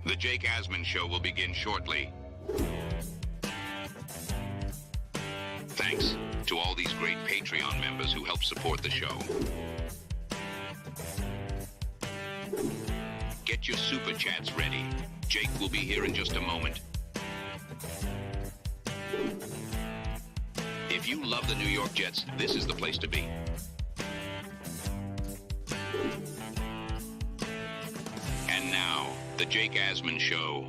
The Jake Asman Show will begin shortly. Thanks to all these great Patreon members who help support the show. Get your super chats ready. Jake will be here in just a moment. If you love the New York Jets, this is the place to be. And now, the Jake Asman Show.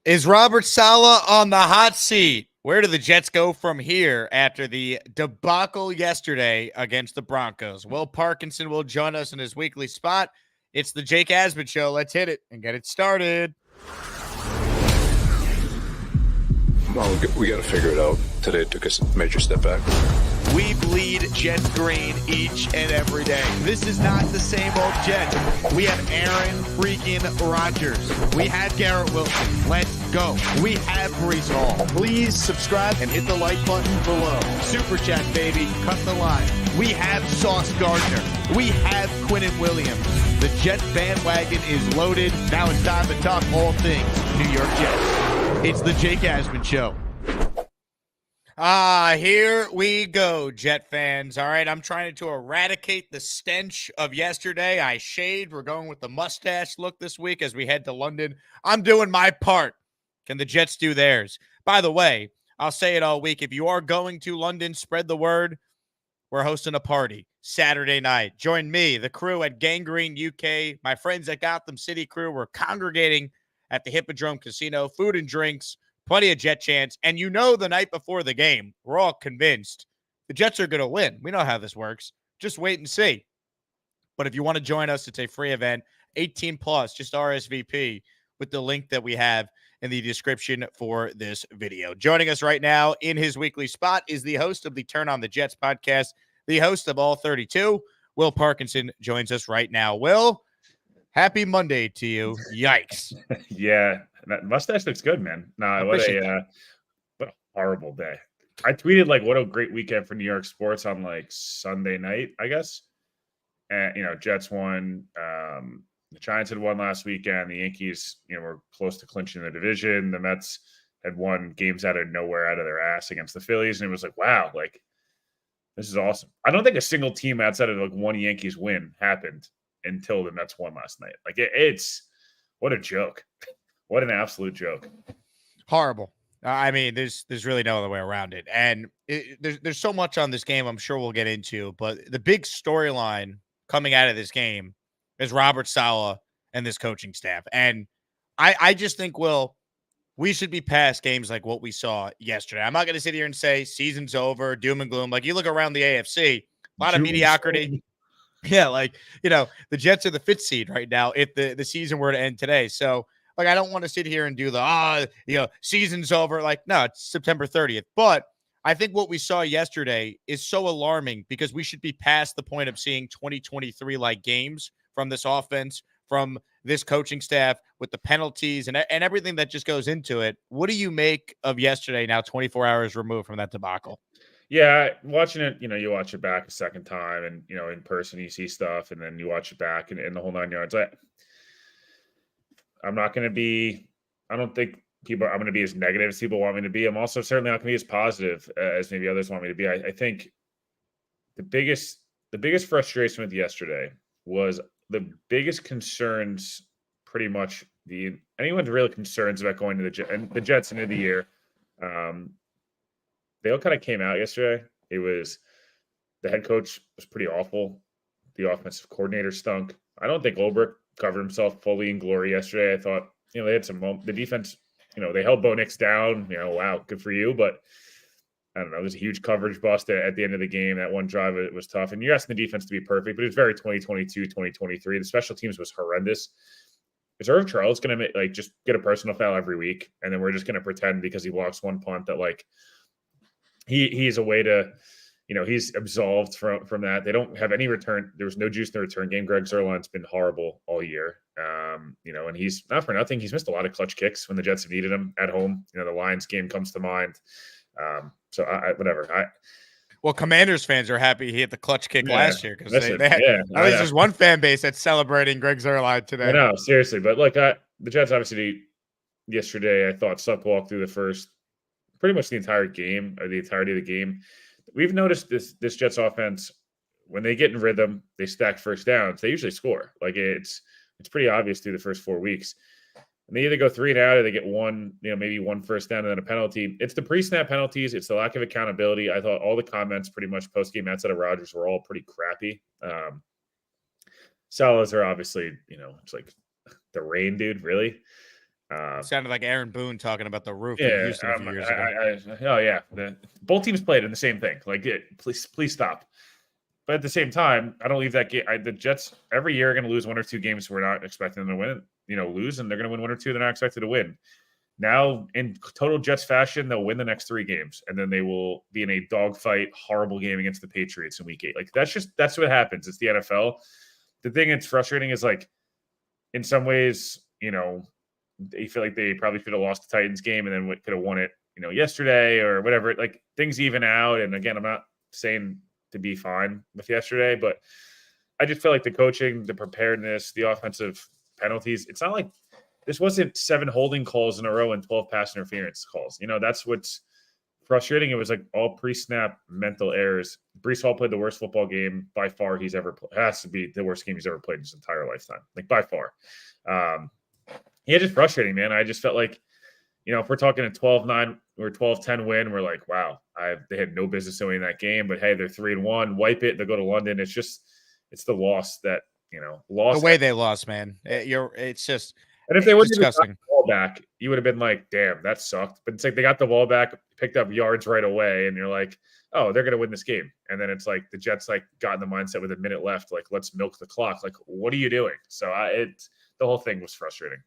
Is Robert Saleh on the hot seat? Where do the Jets go from here after the debacle yesterday against the Broncos? Will Parkinson will join us in his weekly spot. It's the Jake Asman Show. Let's hit it and get it started. Well, we got to figure it out. Today took us a major step back. We bleed Jet green each and every day. This is not the same old Jets. We have Aaron freaking Rodgers. We have Garrett Wilson. Let's go. We have Breece Hall. Please subscribe and hit the like button below. Super chat, baby. Cut the line. We have Sauce Gardner. We have Quinnen Williams. The Jets bandwagon is loaded. Now it's time to talk all things New York Jets. It's the Jake Asman Show. Here we go, Jet fans. All right, I'm trying to eradicate the stench of yesterday. I shaved. We're going with the mustache look this week as we head to London. I'm doing my part. Can the Jets do theirs? By the way, I'll say it all week. If you are going to London, spread the word. We're hosting a party Saturday night. Join me, the crew at Gangrene UK, my friends at Gotham City crew. We're congregating at the Hippodrome Casino. Food and drinks. Plenty of Jet chants. And you know the night before the game, we're all convinced the Jets are going to win. We know how this works. Just wait and see. But if you want to join us, it's a free event, 18 plus, just RSVP with the link that we have in the description for this video. Joining us right now in his weekly spot is the host of the Turn on the Jets podcast, the host of All 32, Will Parkinson joins us right now. Will, happy Monday to you. Yikes. Yeah. That mustache looks good, man. Nah, what a horrible day. I tweeted what a great weekend for New York sports on Sunday night, I guess. And Jets won. The Giants had won last weekend. The Yankees, were close to clinching the division. The Mets had won games out of nowhere, out of their ass against the Phillies, and it was wow, this is awesome. I don't think a single team outside of one Yankees win happened until the Mets won last night. It's what a joke. What an absolute joke. Horrible. I mean, there's really no other way around it. And there's so much on this game I'm sure we'll get into. But the big storyline coming out of this game is Robert Saleh and this coaching staff. And I just think, Will, we should be past games like what we saw yesterday. I'm not going to sit here and say season's over, doom and gloom. You look around the AFC, a lot of mediocrity. Yeah, the Jets are the 5th seed right now if the season were to end today. So, I don't want to sit here and do season's over. No, it's September 30th. But I think what we saw yesterday is so alarming because we should be past the point of seeing 2023-like games from this offense, from this coaching staff with the penalties and everything that just goes into it. What do you make of yesterday now 24 hours removed from that debacle? Yeah, watching it, you watch it back a second time and, in person you see stuff and then you watch it back and the whole 9 yards. I'm not going to be – I don't think I'm going to be as negative as people want me to be. I'm also certainly not going to be as positive as maybe others want me to be. I think the biggest frustration with yesterday was the biggest concerns pretty much anyone's really concerns about going to the Jets into the year. They all kind of came out yesterday. It was the head coach was pretty awful. The offensive coordinator stunk. I don't think Ulbrich covered himself fully in glory yesterday. I thought, they had the defense, they held Bo Nix down. Wow, good for you. But I don't know. There's a huge coverage bust at the end of the game. That one drive, it was tough. And you're asking the defense to be perfect, but it was very 2022, 2023. The special teams was horrendous. Is Irv Charles going to just get a personal foul every week? And then we're just going to pretend because he blocks one punt that he's a way to, he's absolved from that. They don't have any return. There was no juice in the return game. Greg Zuerlein's been horrible all year. And he's not for nothing. He's missed a lot of clutch kicks when the Jets have needed him at home. The Lions game comes to mind. So whatever. Well, Commanders fans are happy he hit the clutch kick last year because listen, they had, yeah, at least there's one fan base that's celebrating Greg Zuerlein I today. know, seriously. But look, the Jets obviously yesterday, I thought suck walk through the first, pretty much the entire game or the entirety of the game. We've noticed this Jets offense, when they get in rhythm, they stack first downs. They usually score. Like it's pretty obvious through the first 4 weeks. And they either go 3 and out or they get one, maybe one first down and then a penalty. It's the pre-snap penalties. It's the lack of accountability. I thought all the comments pretty much post-game outside of Rodgers were all pretty crappy. Saleh's are obviously, it's like the rain dude, really. Sounded like Aaron Boone talking about the roof in Yeah, Houston a few years ago. Both teams played in the same thing. Like, please stop. But at the same time, I don't leave that game. The Jets every year are going to lose 1 or 2 games we're not expecting them to win. Lose, and they're going to win 1 or 2 they're not expected to win. Now, in total Jets fashion, they'll win the next 3 games, and then they will be in a dogfight, horrible game against the Patriots in Week 8. Like that's what happens. It's the NFL. The thing that's frustrating is, like, in some ways, they feel like they probably should have lost the Titans game and then could have won it, yesterday or whatever. Like, things even out. And again, I'm not saying to be fine with yesterday, but I just feel like the coaching, the preparedness, the offensive penalties, it's not like this wasn't 7 holding calls in a row and 12 pass interference calls. That's what's frustrating. It was like all pre-snap mental errors. Breece Hall played the worst football game by far he's ever played. It has to be the worst game he's ever played in his entire lifetime, like by far. Yeah, just frustrating, man. I just felt like, if we're talking a 12-9 or 12-10 win, we're like, wow, they had no business winning that game. But hey, they're 3-1, wipe it, they'll go to London. It's the loss that, lost. The way they lost, man. It's just and if they wouldn't have disgusting. got the ball back, you would have been like, damn, that sucked. But it's like they got the ball back, picked up yards right away, and you're like, oh, they're gonna win this game. And then it's like the Jets got in the mindset with a minute left, like, let's milk the clock. Like, what are you doing? So the whole thing was frustrating.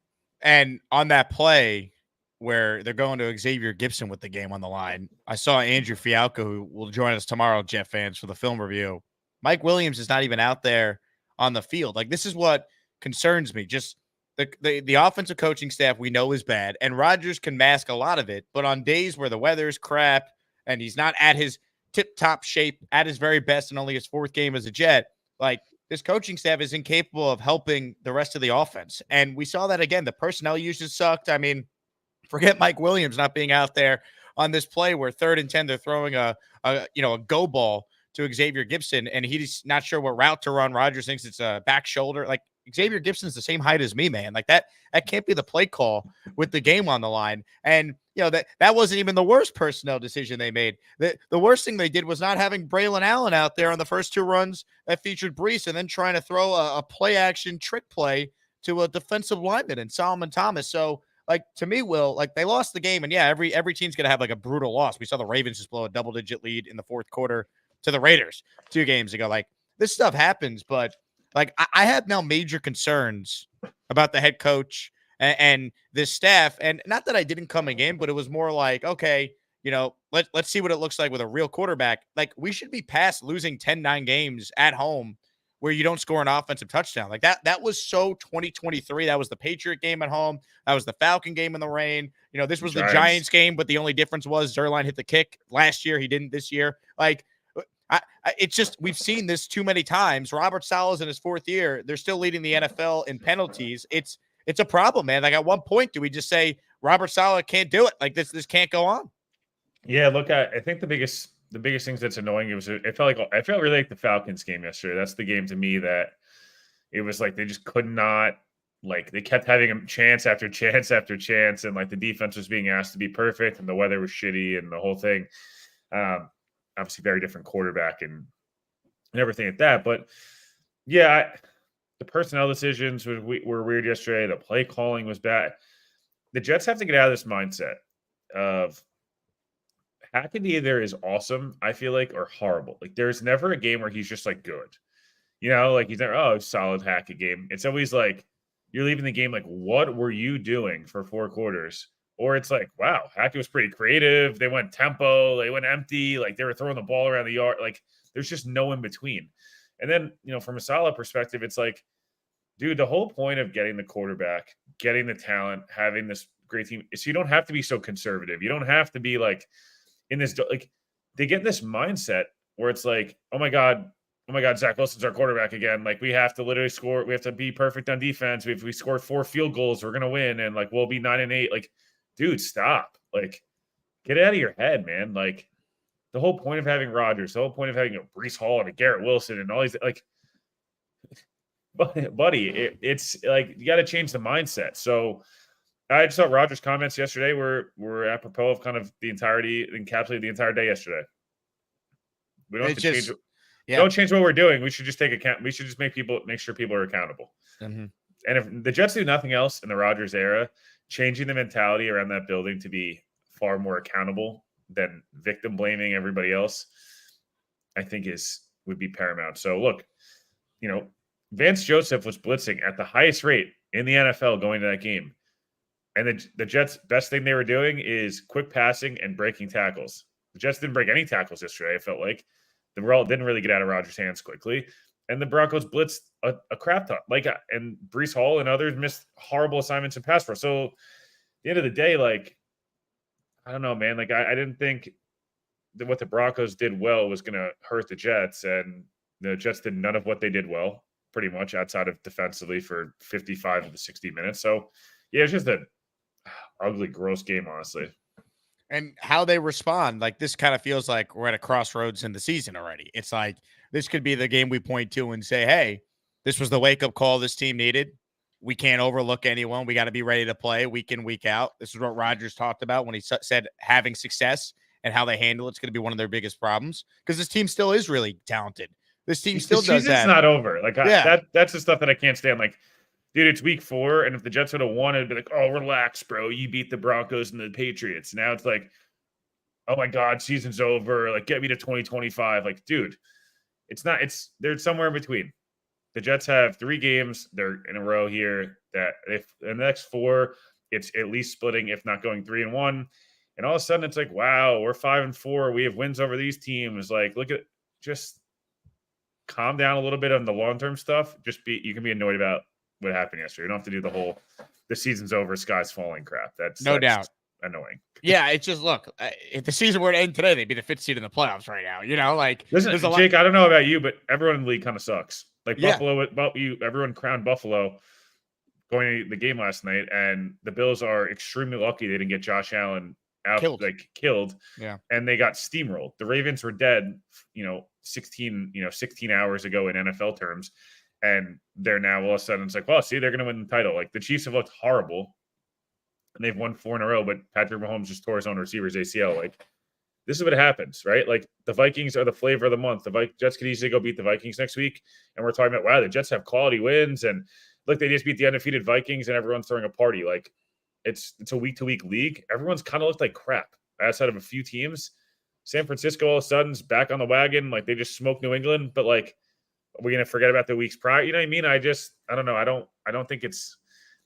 And on that play where they're going to Xavier Gipson with the game on the line, I saw Andrew Fialco, who will join us tomorrow, Jet fans, for the film review. Mike Williams is not even out there on the field. Like, this is what concerns me. Just the offensive coaching staff we know is bad, and Rodgers can mask a lot of it. But on days where the weather is crap and he's not at his tip-top shape, at his very best, and only his 4th game as a Jet, like, this coaching staff is incapable of helping the rest of the offense. And we saw that again. The personnel usage sucked. I mean, forget Mike Williams not being out there on this play where 3rd and 10, they're throwing a go ball to Xavier Gipson, and he's not sure what route to run. Rodgers thinks it's a back shoulder. Like, Xavier Gibson's the same height as me, man. Like, that can't be the play call with the game on the line. And that wasn't even the worst personnel decision they made. The worst thing they did was not having Braylon Allen out there on the first 2 runs that featured Breece, and then trying to throw a play action trick play to a defensive lineman and Solomon Thomas. So, like, to me, Will, like, they lost the game, and yeah, every team's gonna have like a brutal loss. We saw the Ravens just blow a double-digit lead in the 4th quarter to the Raiders 2 games ago. Like, this stuff happens, but like, I have now major concerns about the head coach and this staff. And not that I didn't coming in, but it was more like, okay, let's see what it looks like with a real quarterback. Like, we should be past losing 10-9 games at home where you don't score an offensive touchdown. Like, that was so 2023. That was the Patriot game at home. That was the Falcon game in the rain. This was the Giants game, but the only difference was Zuerlein hit the kick last year. He didn't this year. Like, it's just, we've seen this too many times. Robert Saleh in his 4th year. They're still leading the NFL in penalties. It's a problem, man. Like, at one point, do we just say Robert Saleh can't do it? Like, this can't go on. Yeah, look, I think the biggest things that's annoying, I felt really like the Falcons game yesterday. That's the game to me that it was like they just could not, like, they kept having a chance after chance after chance, and like the defense was being asked to be perfect, and the weather was shitty, and the whole thing. Obviously, very different quarterback and everything like that. But yeah, the personnel decisions were weird yesterday. The play calling was bad. The Jets have to get out of this mindset of Hackett either is awesome, I feel like, or horrible. Like, there's never a game where he's just like good. Like, he's never, solid Hackett game. It's always like you're leaving the game like, what were you doing for 4 quarters? Or it's like, wow, Hackett was pretty creative. They went tempo. They went empty. Like, they were throwing the ball around the yard. Like, there's just no in between. And then, from a Saleh perspective, it's like, dude, the whole point of getting the quarterback, getting the talent, having this great team is so you don't have to be so conservative. You don't have to be like in this, like, they get in this mindset where it's like, oh my God, Zach Wilson's our quarterback again. Like, we have to literally score. We have to be perfect on defense. If we score 4 field goals, we're going to win. And like, we'll be 9-8. Like, dude, stop. Like, get it out of your head, man. Like, the whole point of having Rodgers, the whole point of having Breece Hall and a Garrett Wilson and all these, like, buddy, it's like, you got to change the mindset. So I just thought Rodgers' comments yesterday were apropos of kind of the entirety, encapsulated the entire day yesterday. We don't have to change. Yeah. Don't change what we're doing. We should just take account. We should just make sure people are accountable. Mm-hmm. And if the Jets do nothing else in the Rodgers era, changing the mentality around that building to be far more accountable than victim blaming everybody else, I think would be paramount. So look, Vance Joseph was blitzing at the highest rate in the NFL going to that game. And the Jets' best thing they were doing is quick passing and breaking tackles. The Jets didn't break any tackles yesterday, it felt like. The ball didn't really get out of Rodgers' hands quickly. And the Broncos blitzed a crap ton. And Breece Hall and others missed horrible assignments in pass rush. So at the end of the day, like, I don't know, man. Like, I didn't think that what the Broncos did well was going to hurt the Jets. And the Jets did none of what they did well, pretty much, outside of defensively for 55 of the 60 minutes. So, yeah, it's just an ugly, gross game, honestly. And how they respond, like, this kind of feels like we're at a crossroads in the season already. It's like this could be the game we point to and say, hey, this was the wake-up call this team needed. We can't overlook anyone. We got to be ready to play week in, week out. This is what Rodgers talked about when he said having success and how they handle it's going to be one of their biggest problems, because this team still is really talented. This team still does that. It's not over. Like, that's the stuff that I can't stand. Like, dude, it's week 4, and if the Jets would have won, it'd be like, oh, relax, bro. You beat the Broncos and the Patriots. Now it's like, oh my God, season's over. Like, get me to 2025. Like, dude, it's not. They're somewhere in between. The Jets have 3 games. They're in a row here that if in the next 4, it's at least splitting, if not going 3-1. And all of a sudden, it's like, wow, we're 5-4. We have wins over these teams. Like, look at, just calm down a little bit on the long-term stuff. You can be annoyed about what happened yesterday. You don't have to do the season's over, sky's falling crap. That's no doubt annoying. Yeah, it's just, look, if the season were to end today, they'd be the 5th seed in the playoffs right now. Like, listen, Jake, I don't know about you, but everyone in the league kind of sucks. Like, Buffalo, everyone crowned Buffalo going to the game last night, and the Bills are extremely lucky they didn't get Josh Allen killed. Yeah, and they got steamrolled. The Ravens were dead, 16 hours ago in NFL terms. And they're now all of a sudden, it's like, well, see, they're going to win the title. Like, the Chiefs have looked horrible, and they've won 4 in a row, but Patrick Mahomes just tore his own receiver's ACL. Like, this is what happens, right? Like, the Vikings are the flavor of the month. The Jets could easily go beat the Vikings next week, and we're talking about, wow, the Jets have quality wins, and look, they just beat the undefeated Vikings, and everyone's throwing a party. Like, it's a week-to-week league. Everyone's kind of looked like crap outside of a few teams. San Francisco all of a sudden is back on the wagon. Like, they just smoked New England, but like, are we going to forget about the weeks prior? You know what I mean? I don't know. I don't think I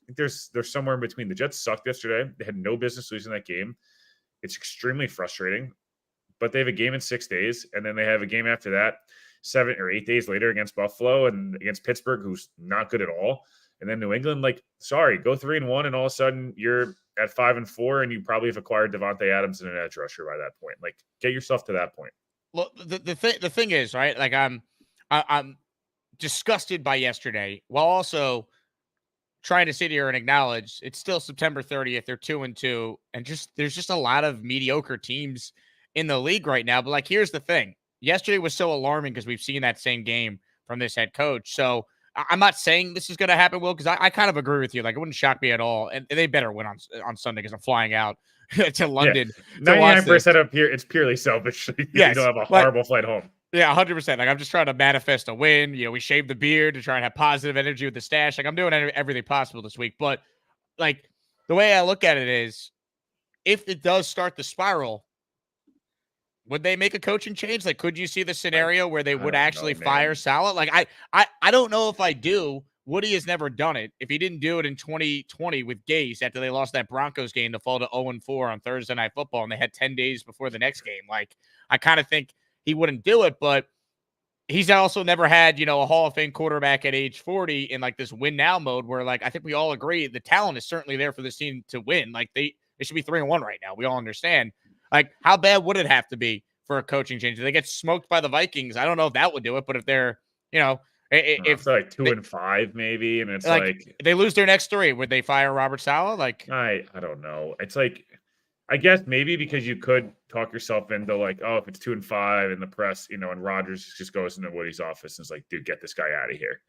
think there's somewhere in between. The Jets sucked yesterday. They had no business losing that game. It's extremely frustrating, but they have a game in 6 days, and then they have a game after that 7 or 8 days later against Buffalo and against Pittsburgh, who's not good at all. And then New England, like, sorry, go 3-1, and all of a sudden you're at 5-4, and you probably have acquired Devontae Adams and an edge rusher by that point. Like, get yourself to that point. Well, the thing is, right? Like, I'm disgusted by yesterday, while also trying to sit here and acknowledge it's still September 30th. They're 2-2, and there's just a lot of mediocre teams in the league right now. But like, here's the thing: yesterday was so alarming because we've seen that same game from this head coach. So I'm not saying this is going to happen, Will, because I kind of agree with you. Like, it wouldn't shock me at all, and they better win on Sunday because I'm flying out to London. 99% up here, it's purely selfish. You don't have a horrible flight home. Yeah, 100%. Like, I'm just trying to manifest a win. We shaved the beard to try and have positive energy with the stash. Like, I'm doing everything possible this week. But, like, the way I look at it is, if it does start the spiral, would they make a coaching change? Like, could you see the scenario where they would actually fire Saleh? Like, I don't know if I do. Woody has never done it. If he didn't do it in 2020 with Gase after they lost that Broncos game to fall to 0-4 on Thursday Night Football, and they had 10 days before the next game, like, I kind of think he wouldn't do it, but he's also never had, a Hall of Fame quarterback at age 40 in like this win now mode where, like, I think we all agree the talent is certainly there for this team to win. Like, they should be 3-1 right now. We all understand. Like, how bad would it have to be for a coaching change. If they get smoked by the Vikings, I don't know if that would do it, but if they're, if they're like 2-5 maybe, and it's like they lose their next 3, would they fire Robert Saleh? Like, I don't know. It's like, I guess maybe because you could talk yourself into like, oh, if it's 2-5 in the press, and Rodgers just goes into Woody's office and is like, dude, get this guy out of here.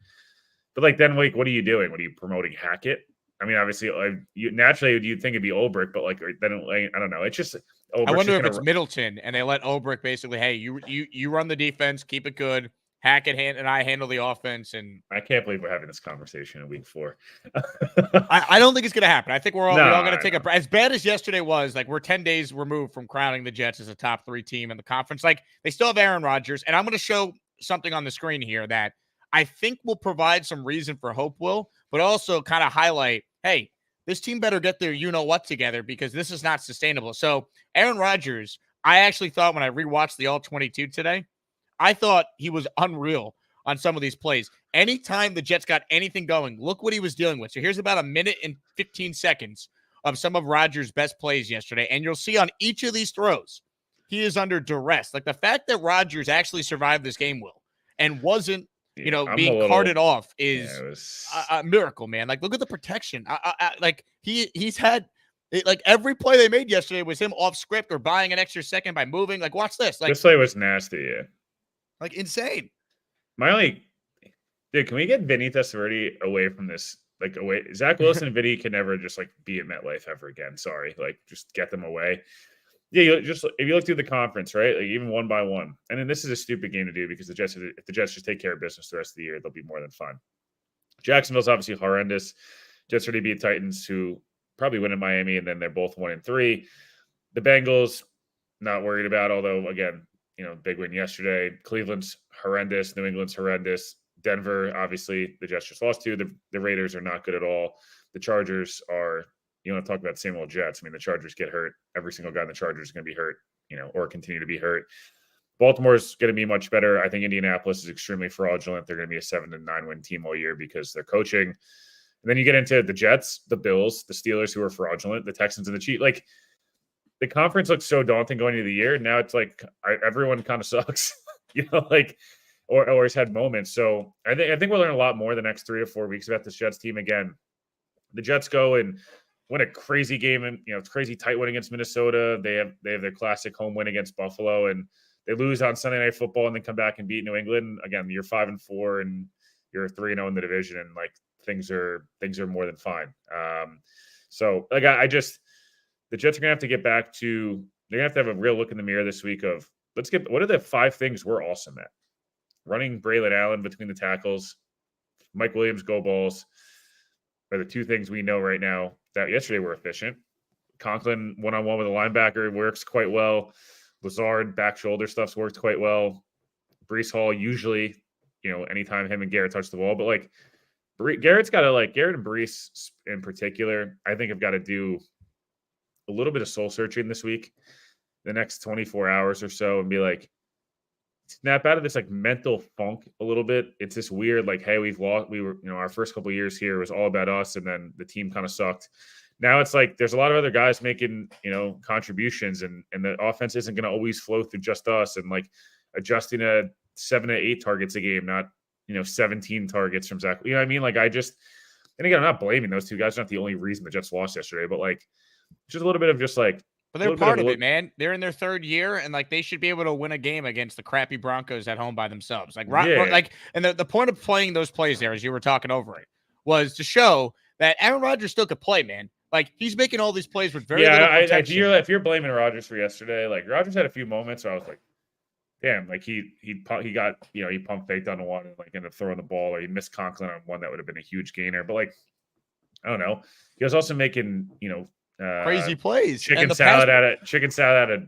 But like, then like, what are you doing? What are you promoting? Hackett? I mean, obviously, naturally you'd think it'd be Ulbrich, but like, then like, I don't know. It's just I wonder if it's Middleton and they let Ulbrich basically, hey, you run the defense, keep it good. Hackett and I handle the offense. And I can't believe we're having this conversation in week 4. I don't think it's going to happen. I think we're all going to take as bad as yesterday was. Like, we're 10 days removed from crowning the Jets as a top 3 team in the conference. Like, they still have Aaron Rodgers, and I'm going to show something on the screen here that I think will provide some reason for hope, Will, but also kind of highlight, hey, this team better get their you-know-what together because this is not sustainable. So, Aaron Rodgers, I actually thought when I rewatched the All-22 today, I thought he was unreal on some of these plays. Anytime the Jets got anything going, look what he was dealing with. So here's about a minute and 15 seconds of some of Rodgers' best plays yesterday. And you'll see on each of these throws, he is under duress. Like, the fact that Rodgers actually survived this game, Will, and wasn't, being carted off is a miracle, man. Like, look at the protection. Like, he's had like every play they made yesterday was him off script or buying an extra second by moving. Like, watch this. Like, this play was nasty. Yeah. Like, insane. Dude, can we get Vinny Testaverde away from this? Like, away. Zach Wilson and Vinny can never just like be at MetLife ever again. Sorry. Like, just get them away. Yeah, if you look through the conference, right? Like, even one by one. And then this is a stupid game to do because if the Jets just take care of business the rest of the year, they'll be more than fine. Jacksonville's obviously horrendous. Jets already beat Titans, who probably win in Miami, and then they're both 1-3. The Bengals, not worried about, although again, big win yesterday. Cleveland's horrendous. New England's horrendous. Denver, obviously, the Jets just lost to. The Raiders are not good at all. The Chargers are, you want to talk about the same old Jets. I mean, the Chargers get hurt. Every single guy in the Chargers is going to be hurt, or continue to be hurt. Baltimore's going to be much better. I think Indianapolis is extremely fraudulent. They're going to be a 7-9 win team all year because they're coaching. And then you get into the Jets, the Bills, the Steelers, who are fraudulent, the Texans, and the Chiefs. Like, the conference looks so daunting going into the year. Now it's like everyone kind of sucks, or has had moments. So I think we'll learn a lot more the next 3 or 4 weeks about this Jets team. Again, the Jets go and win a crazy game, and it's crazy tight win against Minnesota. They have their classic home win against Buffalo, and they lose on Sunday Night Football and then come back and beat New England. Again, you're 5-4 and you're 3-0 in the division, and like things are more than fine. So like the Jets are going to have to get back to – they're going to have a real look in the mirror this week of what are the 5 things we're awesome at? Running Braylon Allen between the tackles, Mike Williams go balls are the 2 things we know right now that yesterday were efficient. Conklin one-on-one with a linebacker works quite well. Lazard back shoulder stuff's worked quite well. Breece Hall usually, anytime him and Garrett touch the ball. But like Garrett and Breece in particular, I think have got to do a little bit of soul searching this week, the next 24 hours or so, and be like, snap out of this like mental funk a little bit. It's this weird, like, hey, our first couple of years here was all about us, and then the team kind of sucked. Now it's like there's a lot of other guys making, contributions, and the offense isn't going to always flow through just us, and like adjusting to 7 to 8 targets a game, not 17 targets from Zach. You know what I mean? Like, and again, I'm not blaming those 2 guys. It's not the only reason the Jets lost yesterday, but like just a little bit of just like. But they're part of it, man. They're in their 3rd year, and like they should be able to win a game against the crappy Broncos at home by themselves. And the point of playing those plays there, as you were talking over it, was to show that Aaron Rodgers still could play, man. Like, he's making all these plays with very little protection. If you're blaming Rodgers for yesterday, like Rodgers had a few moments where I was like, damn, like he got he pump faked on the one and like ended up throwing the ball, or he missed Conklin on one that would have been a huge gainer. But like, I don't know, he was also making crazy plays, chicken salad out of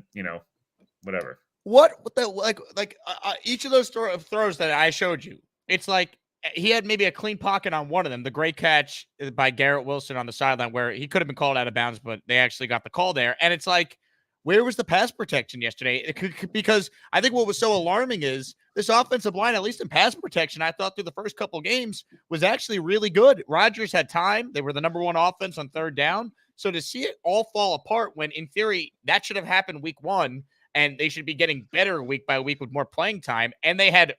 whatever. What the each of those throws that I showed you, it's like he had maybe a clean pocket on one of them. The great catch by Garrett Wilson on the sideline where he could have been called out of bounds, but they actually got the call there. And it's like, where was the pass protection yesterday? Because I think what was so alarming is this offensive line, at least in pass protection, I thought through the first couple games was actually really good. Rodgers had time. They were the number 1 offense on 3rd down. So to see it all fall apart when, in theory, that should have happened week 1, and they should be getting better week by week with more playing time. And they had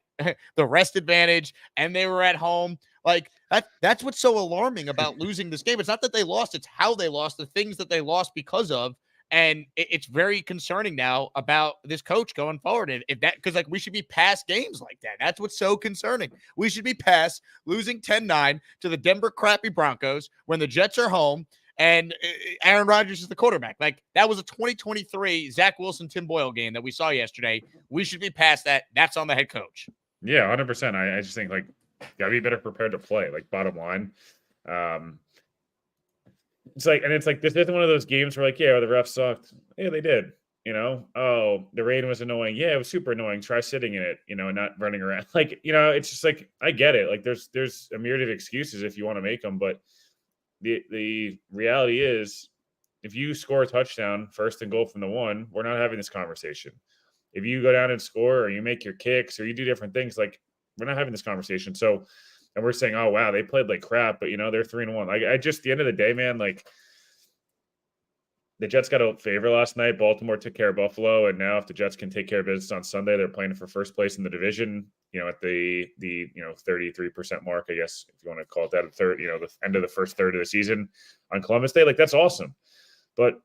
the rest advantage, and they were at home. Like that's what's so alarming about losing this game. It's not that they lost, it's how they lost, the things that they lost because of. And it's very concerning now about this coach going forward. And if that, because like we should be past games like that. That's what's so concerning. We should be past losing 10-9 to the Denver crappy Broncos when the Jets are home and Aaron Rodgers is the quarterback. Like that was a 2023 Zach Wilson, Tim Boyle game that we saw yesterday. We should be past that. That's on the head coach. Yeah, 100%. I just think like gotta be better prepared to play. Like bottom line. It's like this isn't one of those games where like, yeah, the refs sucked. Yeah, they did. Oh, the rain was annoying. Yeah, it was super annoying. Try sitting in it, and not running around. Like, it's just like I get it. Like there's a myriad of excuses if you want to make them, but the reality is if you score a touchdown, first and goal from the 1, we're not having this conversation. If you go down and score or you make your kicks or you do different things, like we're not having this conversation. So and we're saying, oh, wow, they played like crap, but, they're 3-1. Like, I just, at the end of the day, man, like, the Jets got a favor last night. Baltimore took care of Buffalo, and now if the Jets can take care of business on Sunday, they're playing for first place in the division, at the 33% mark, I guess, if you want to call it that, the end of the first third of the season on Columbus Day. Like, that's awesome. But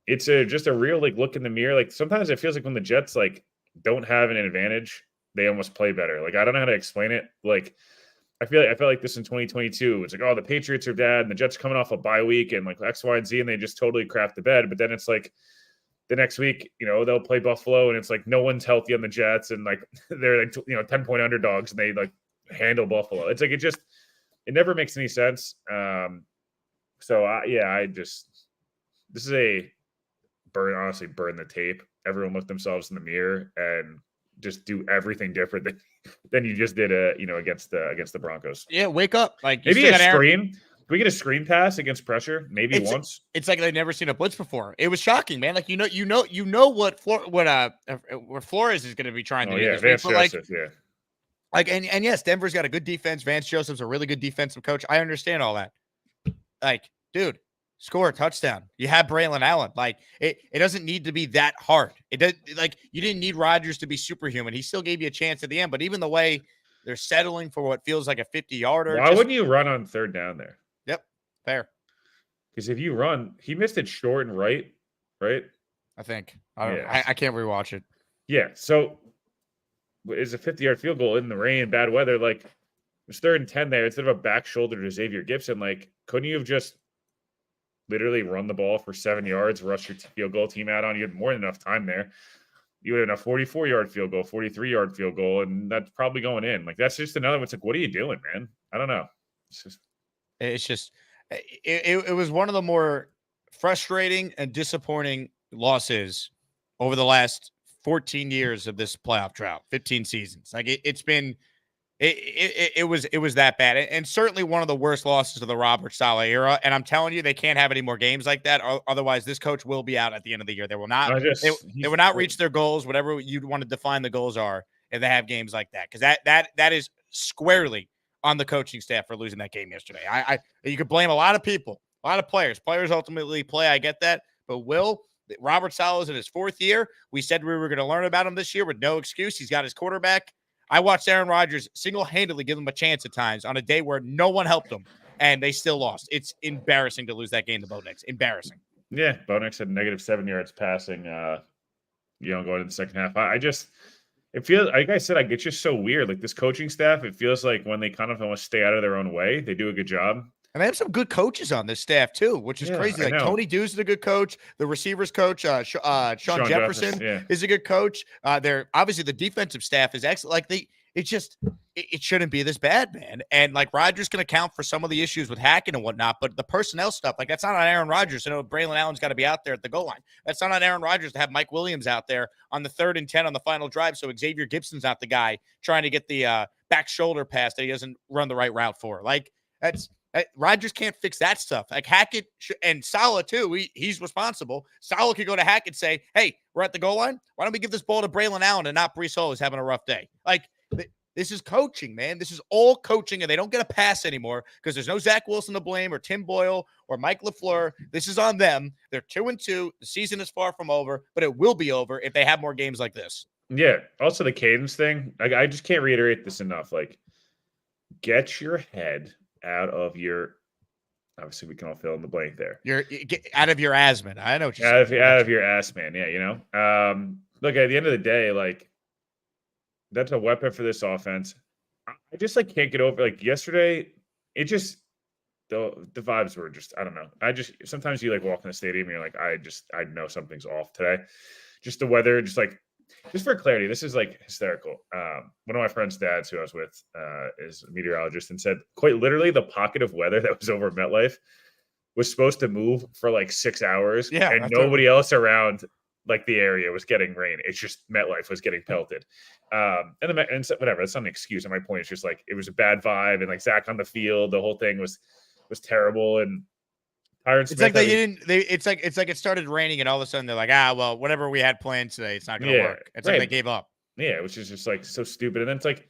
it's just a real, like, look in the mirror. Like, sometimes it feels like when the Jets, like, don't have an advantage, they almost play better. Like, I don't know how to explain it. Like, I felt like this in 2022. It's like, oh, the Patriots are bad, and the Jets coming off a bye week, and like X, Y, and Z, and they just totally crap the bed. But then it's like the next week, they'll play Buffalo, and it's like no one's healthy on the Jets, and like they're like 10-point underdogs, and they like handle Buffalo. It's like it never makes any sense. This is a burn the tape. Everyone look themselves in the mirror and just do everything different than you just did against the Broncos. Yeah, wake up. Like maybe a screen. Can we get a screen pass against pressure? Maybe once. It's like they've never seen a blitz before. It was shocking, man. Like what Flores is going to be trying to do. Yeah, Vance Joseph, Like and yes, Denver's got a good defense. Vance Joseph's a really good defensive coach. I understand all that. Like, dude, score a touchdown. You have Braylon Allen. Like it doesn't need to be that hard. It does, like you didn't need Rodgers to be superhuman. He still gave you a chance at the end, but even the way they're settling for what feels like a 50-yarder. Why wouldn't you run on third down there? Yep. Fair. Because if you run, he missed it short and right? I think. I can't rewatch it. Yeah. So it's a 50-yard field goal in the rain, bad weather. Like it's 3rd and 10 there instead of a back shoulder to Xavier Gibson. Like, couldn't you have just literally run the ball for 7 yards, rush your field goal team out on? You had more than enough time there. You had a 44-yard field goal, 43-yard field goal, and that's probably going in. Like, that's just another one. It's like, what are you doing, man? I don't know. It was one of the more frustrating and disappointing losses over the last 14 years of this playoff drought, 15 seasons. Like it was that bad. And certainly one of the worst losses of the Robert Saleh era. And I'm telling you, they can't have any more games like that. Otherwise, this coach will be out at the end of the year. They will not, they will not reach their goals, whatever you'd want to define the goals are, if they have games like that. Because that is squarely on the coaching staff for losing that game yesterday. You could blame a lot of people, a lot of players. Players ultimately play. I get that. But Robert Saleh is in his 4th year. We said we were going to learn about him this year with no excuse. He's got his quarterback. I watched Aaron Rodgers single-handedly give him a chance at times on a day where no one helped them, and they still lost. It's embarrassing to lose that game to Bo Nix. Embarrassing. Yeah, Bo Nix had -7 yards passing, going into the second half. It feels, like I said, it's just so weird. Like this coaching staff, it feels like when they kind of almost stay out of their own way, they do a good job. And they have some good coaches on this staff too, which is crazy. Like Tony Deuce is a good coach. The receivers coach, Sean Jefferson is a good coach. They're obviously the defensive staff is excellent. Like it shouldn't be this bad, man. And like Rodgers can account for some of the issues with hacking and whatnot, but the personnel stuff, like that's not on Aaron Rodgers. Braylon Allen's got to be out there at the goal line. That's not on Aaron Rodgers to have Mike Williams out there on the 3rd and 10 on the final drive. So Xavier Gibson's not the guy trying to get the back shoulder pass that he doesn't run the right route for. Like Rodgers can't fix that stuff. Like Hackett and Saleh too. He's responsible. Saleh could go to Hackett and say, "Hey, we're at the goal line. Why don't we give this ball to Braylon Allen and not Breece Hall, who's having a rough day?" Like This is coaching, man. This is all coaching, and they don't get a pass anymore because there's no Zach Wilson to blame or Tim Boyle or Mike LaFleur. This is on them. They're 2-2. The season is far from over, but it will be over if they have more games like this. Yeah. Also, the cadence thing. I just can't reiterate this enough. Like, get your head out of your. Obviously, we can all fill in the blank there. Get out of your Asman. I know what you're saying. saying. Out of your ass, man. Yeah, Look, at the end of the day, like, that's a weapon for this offense. I just can't get over yesterday. It just the vibes were just, I don't know. Sometimes you walk in the stadium and you're like, I know something's off today. Just the weather, just for clarity, this is hysterical. One of my friend's dads who I was with is a meteorologist and said quite literally the pocket of weather that was over Metlife was supposed to move for 6 hours. Yeah, and nobody else around the area was getting rain. It's just MetLife was getting pelted. And so, whatever, that's not an excuse. And my point is just it was a bad vibe and Zach on the field, the whole thing was terrible. And Tyron Smith, it's like it started raining and all of a sudden they're like, well, whatever we had planned today, it's not going to work. It's like they gave up. Yeah, which is just so stupid. And then it's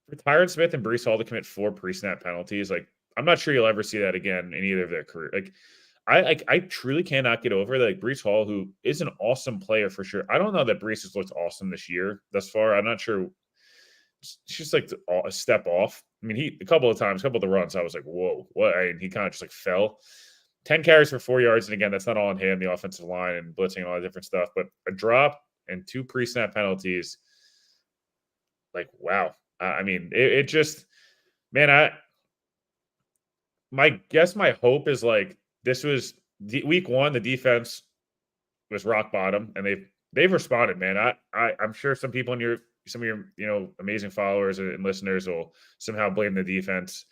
for Tyron Smith and Breece Hall to commit 4 pre-snap penalties, I'm not sure you'll ever see that again in either of their career. I truly cannot get over that. Breece Hall, who is an awesome player for sure. I don't know that Breece has looked awesome this year thus far. I'm not sure. It's just a step off. I mean, a couple of the runs, I was like, whoa, what? And he kind of just fell. 10 carries for 4 yards. And again, that's not all on him, the offensive line and blitzing and all that different stuff. But a drop and 2 pre-snap penalties. Wow. I mean, it just, man, my hope is this was week 1. The defense was rock bottom, and they've responded, man. I'm sure some people in some of your amazing followers and listeners will somehow blame the defense.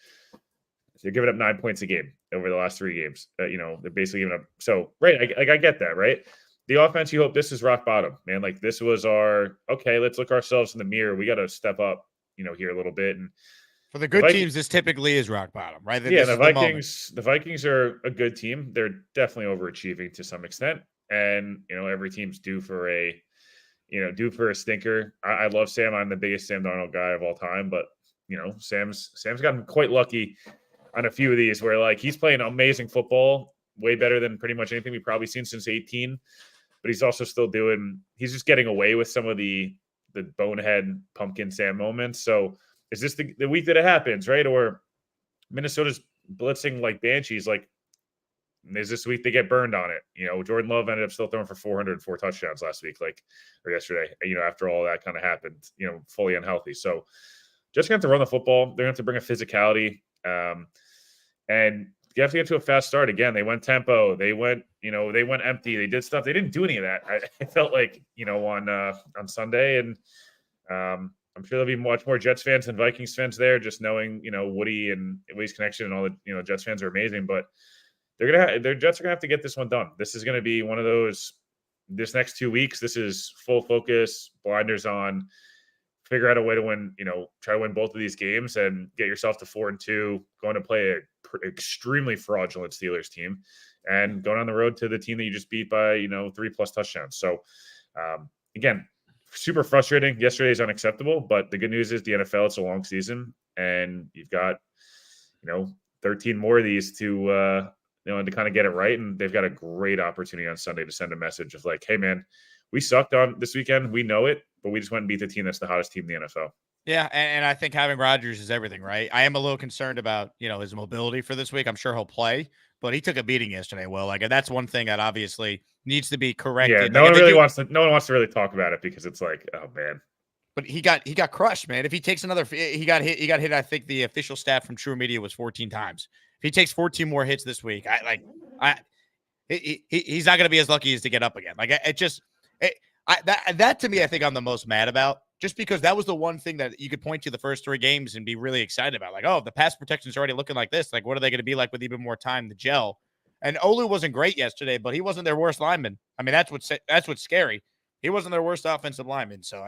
They're giving up 9 points a game over the last 3 games. They're basically giving up. So right, I get that, right? The offense, you hope this is rock bottom, man. This was okay. Let's look ourselves in the mirror. We got to step up, here a little bit. And for the good teams, this typically is rock bottom, right? Yeah, the Vikings are a good team. They're definitely overachieving to some extent. And, every team's due for a stinker. I love Sam. I'm the biggest Sam Darnold guy of all time. But, Sam's gotten quite lucky on a few of these where, he's playing amazing football, way better than pretty much anything we've probably seen since 18. But he's also still he's just getting away with some of the bonehead pumpkin Sam moments. So, is this the week that it happens, right? Or Minnesota's blitzing like banshees? Is this week they get burned on it? Jordan Love ended up still throwing for 404 touchdowns last week, or yesterday, after all that kind of happened, fully unhealthy. So just going to have to run the football. They're going to have to bring a physicality. And you have to get to a fast start. Again, they went tempo. They went empty. They did stuff. They didn't do any of that. I felt on Sunday. And I'm sure there'll be much more Jets fans and Vikings fans there, just knowing, Woody and Woody's connection and all the, Jets fans are amazing, but their Jets are gonna have to get this one done. This is going to be one of those, this next 2 weeks, this is full focus, blinders on, figure out a way to win, try to win both of these games and get yourself to 4-2, going to play an extremely fraudulent Steelers team and going on the road to the team that you just beat by, 3+ touchdowns. So again, super frustrating. Yesterday is unacceptable, but the good news is the NFL, it's a long season and you've got, 13 more of these to kind of get it right. And they've got a great opportunity on Sunday to send a message of hey man, we sucked on this weekend. We know it, but we just went and beat the team that's the hottest team in the NFL. Yeah. And I think having Rodgers is everything, right? I am a little concerned about, his mobility for this week. I'm sure he'll play, but he took a beating yesterday. Will, and that's one thing that obviously needs to be corrected. Yeah, no one wants to really talk about it because it's oh man. But he got crushed, man. If he takes another, he got hit. I think the official stat from True Media was 14 times. If he takes 14 more hits this week, he's not going to be as lucky as to get up again. That to me, I think I'm the most mad about, just because that was the one thing that you could point to the first 3 games and be really excited about. The pass protection's already looking like this. What are they going to be like with even more time to gel? And Olu wasn't great yesterday, but he wasn't their worst lineman. I mean, that's what's scary. He wasn't their worst offensive lineman. So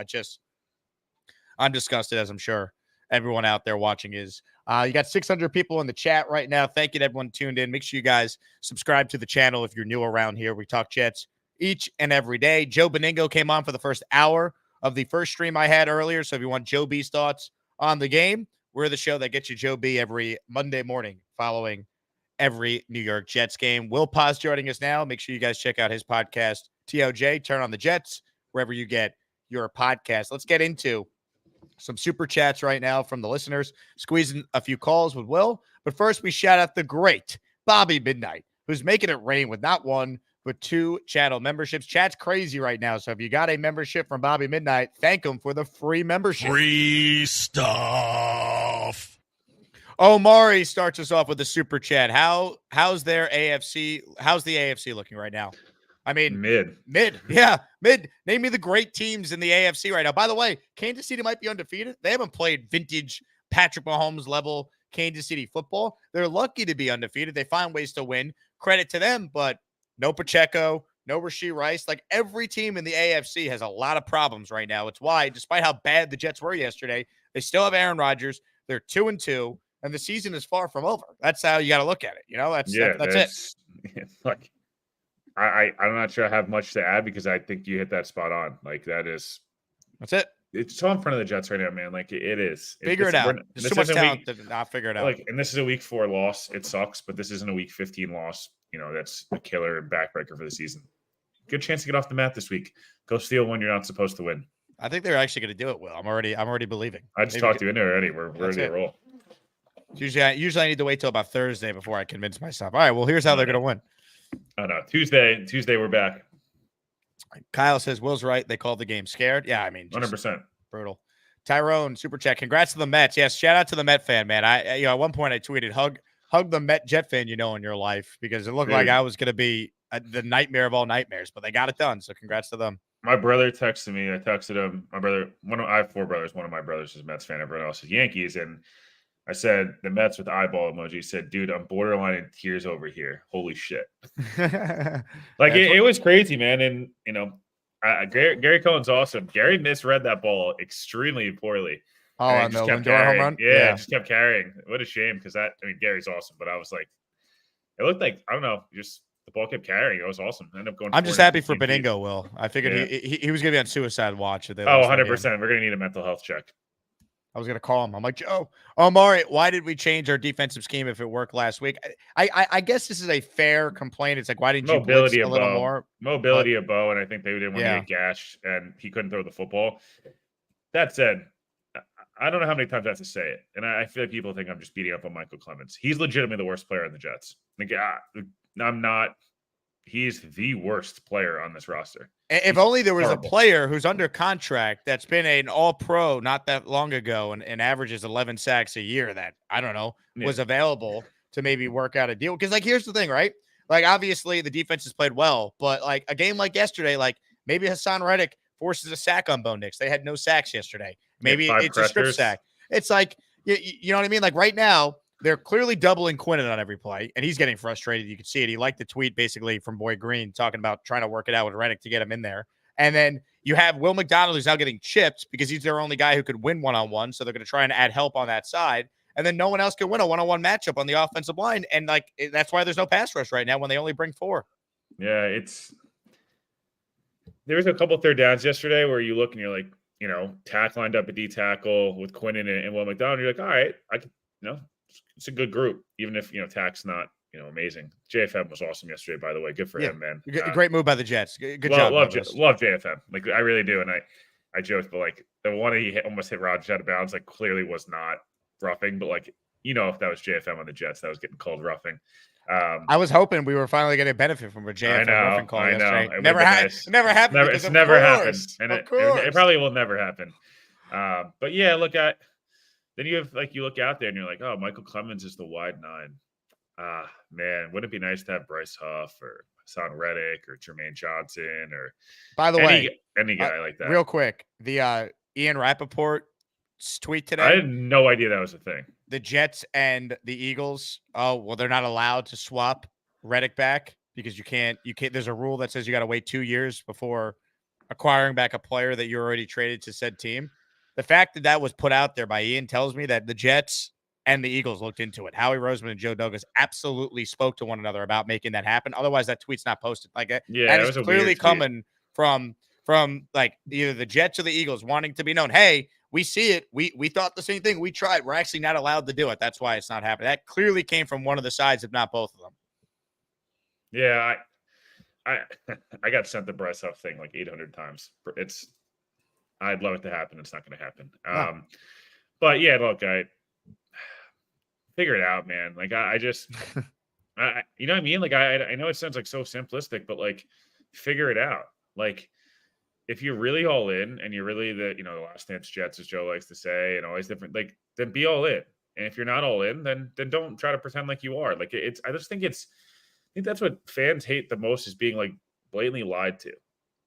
I'm disgusted, as I'm sure everyone out there watching is. You got 600 people in the chat right now. Thank you to everyone tuned in. Make sure you guys subscribe to the channel if you're new around here. We talk Jets each and every day. Joe Beningo came on for the first hour of the first stream I had earlier. So if you want Joe B's thoughts on the game. We're the show that gets you Joe B every Monday morning following every New York Jets game. Will Paz joining us now. Make sure you guys check out his podcast, TOJ, Turn on the Jets, wherever you get your podcast. Let's get into some super chats right now from the listeners, squeezing a few calls with Will. But first, we shout out the great Bobby Midnight, who's making it rain with not one, but 2 channel memberships. Chat's crazy right now. So if you got a membership from Bobby Midnight, thank him for the free membership. Free stuff. Omari starts us off with a super chat. How's the AFC looking right now? I mean, Mid. Yeah, mid. Name me the great teams in the AFC right now. By the way, Kansas City might be undefeated. They haven't played vintage Patrick Mahomes level Kansas City football. They're lucky to be undefeated. They find ways to win. Credit to them, but no Pacheco, no Rashee Rice. Like, every team in the AFC has a lot of problems right now. It's why, despite how bad the Jets were yesterday, they still have Aaron Rodgers. They're 2-2, and the season is far from over. That's how you got to look at it. You know, that's it. Like, I'm not sure I have much to add because I think you hit that spot on. Like, that's it. It's so in front of the Jets right now, man. Like, it is. Figure it out. There's too much talent to not figure it out. Like, and this is a week 4 loss. It sucks, but this isn't a week 15 loss. You know, that's a killer backbreaker for the season. Good chance to get off the mat this week. Go steal one you're not supposed to win. I think they're actually going to do it, Will. I'm already believing. I just talked you into it already. We're ready to roll. Usually I need to wait till about Thursday before I convince myself. All right, well, here's how they're going to win. Oh, no. Tuesday, we're back. Kyle says, Will's right. They called the game scared. Yeah, I mean, 100%. Brutal. Tyrone, super chat. Congrats to the Mets. Yes, shout out to the Met fan, man. At one point I tweeted, hug the Met Jet fan in your life, because it looked like I was going to be the nightmare of all nightmares, but they got it done. So congrats to them. My brother texted me. I texted him. My brother, I have 4 brothers. One of my brothers is a Mets fan. Everyone else is Yankees. And I said, the Mets with the eyeball emoji. He said, dude, I'm borderline in tears over here. Holy shit. Like, it was crazy, man. And, you know, Gary Cohen's awesome. Gary misread that ball extremely poorly. Oh, on the Lindor home run? Yeah, just kept carrying. What a shame, because Gary's awesome. But I was like, it looked like, I don't know, just the ball kept carrying. It was awesome. Ended up going. I'm just happy for Beningo, Will. I figured he was going to be on suicide watch. 100%. We're going to need a mental health check. I was going to call him. I'm like, Joe, Omari, why did we change our defensive scheme if it worked last week? I guess this is a fair complaint. It's like, why didn't you blitz a little more? Mobility of Bo, and I think they didn't want to get gashed, and he couldn't throw the football. That said, I don't know how many times I have to say it, and I feel like people think I'm just beating up on Michael Clemens. He's legitimately the worst player on the Jets. Like, I'm not. He's the worst player on this roster. If only there was a player who's under contract that's been an all-pro not that long ago and averages 11 sacks a year that, I don't know, was available to maybe work out a deal. Because, like, here's the thing, right? Like, obviously the defense has played well, but, like, a game like yesterday, like, maybe Hassan Reddick forces a sack on Bo Nix. They had no sacks yesterday. Maybe it's a strip sack. It's like, you know what I mean? Like, right now, they're clearly doubling Quinnen on every play, and he's getting frustrated. You can see it. He liked the tweet basically from Boy Green talking about trying to work it out with Reddick to get him in there. And then you have Will McDonald, who's now getting chipped because he's their only guy who could win one-on-one. So they're going to try and add help on that side. And then no one else can win a one-on-one matchup on the offensive line. And, like, that's why there's no pass rush right now when they only bring 4. Yeah, there was a couple third downs yesterday where you look and you're like, you know, Tack lined up a D tackle with Quinnen and Will McDonald. You're like, all right, it's a good group, even if, Tack's not, amazing. JFM was awesome yesterday, by the way. Good for him, man. Great move by the Jets. Good job. Love JFM. Like, I really do. And I joked, but, like, the one he almost hit Rodgers out of bounds, like, clearly was not roughing. But, like, if that was JFM on the Jets, that was getting called roughing. I was hoping we were finally going to benefit from a JFM roughing call yesterday. It never happened. It's never happened. And it probably will never happen. But, yeah, then you have, like, you look out there and you're like, oh, Michael Clemens is the wide 9. Man, wouldn't it be nice to have Bryce Huff or Hassan Reddick or Jermaine Johnson or by the way, any guy like that? Real quick, the Ian Rappaport tweet today. I had no idea that was a thing. The Jets and the Eagles. Oh, well, they're not allowed to swap Reddick back because you can't. There's a rule that says you got to wait 2 years before acquiring back a player that you already traded to said team. The fact that was put out there by Ian tells me that the Jets and the Eagles looked into it. Howie Roseman and Joe Douglas absolutely spoke to one another about making that happen. Otherwise, that tweet's not posted. Like, that is clearly coming from like either the Jets or the Eagles wanting to be known. Hey, we see it. We thought the same thing. We tried. We're actually not allowed to do it. That's why it's not happening. That clearly came from one of the sides, if not both of them. Yeah, I got sent the Bryce Huff thing like 800 times. I'd love it to happen. It's not going to happen. No. But yeah, look, I figure it out, man. Like I just, you know what I mean? Like I know it sounds like so simplistic, but like figure it out. Like if you're really all in and you're really the last dance Jets, as Joe likes to say, and always different, like then be all in. And if you're not all in, then don't try to pretend like you are. Like I just think I think that's what fans hate the most, is being like blatantly lied to.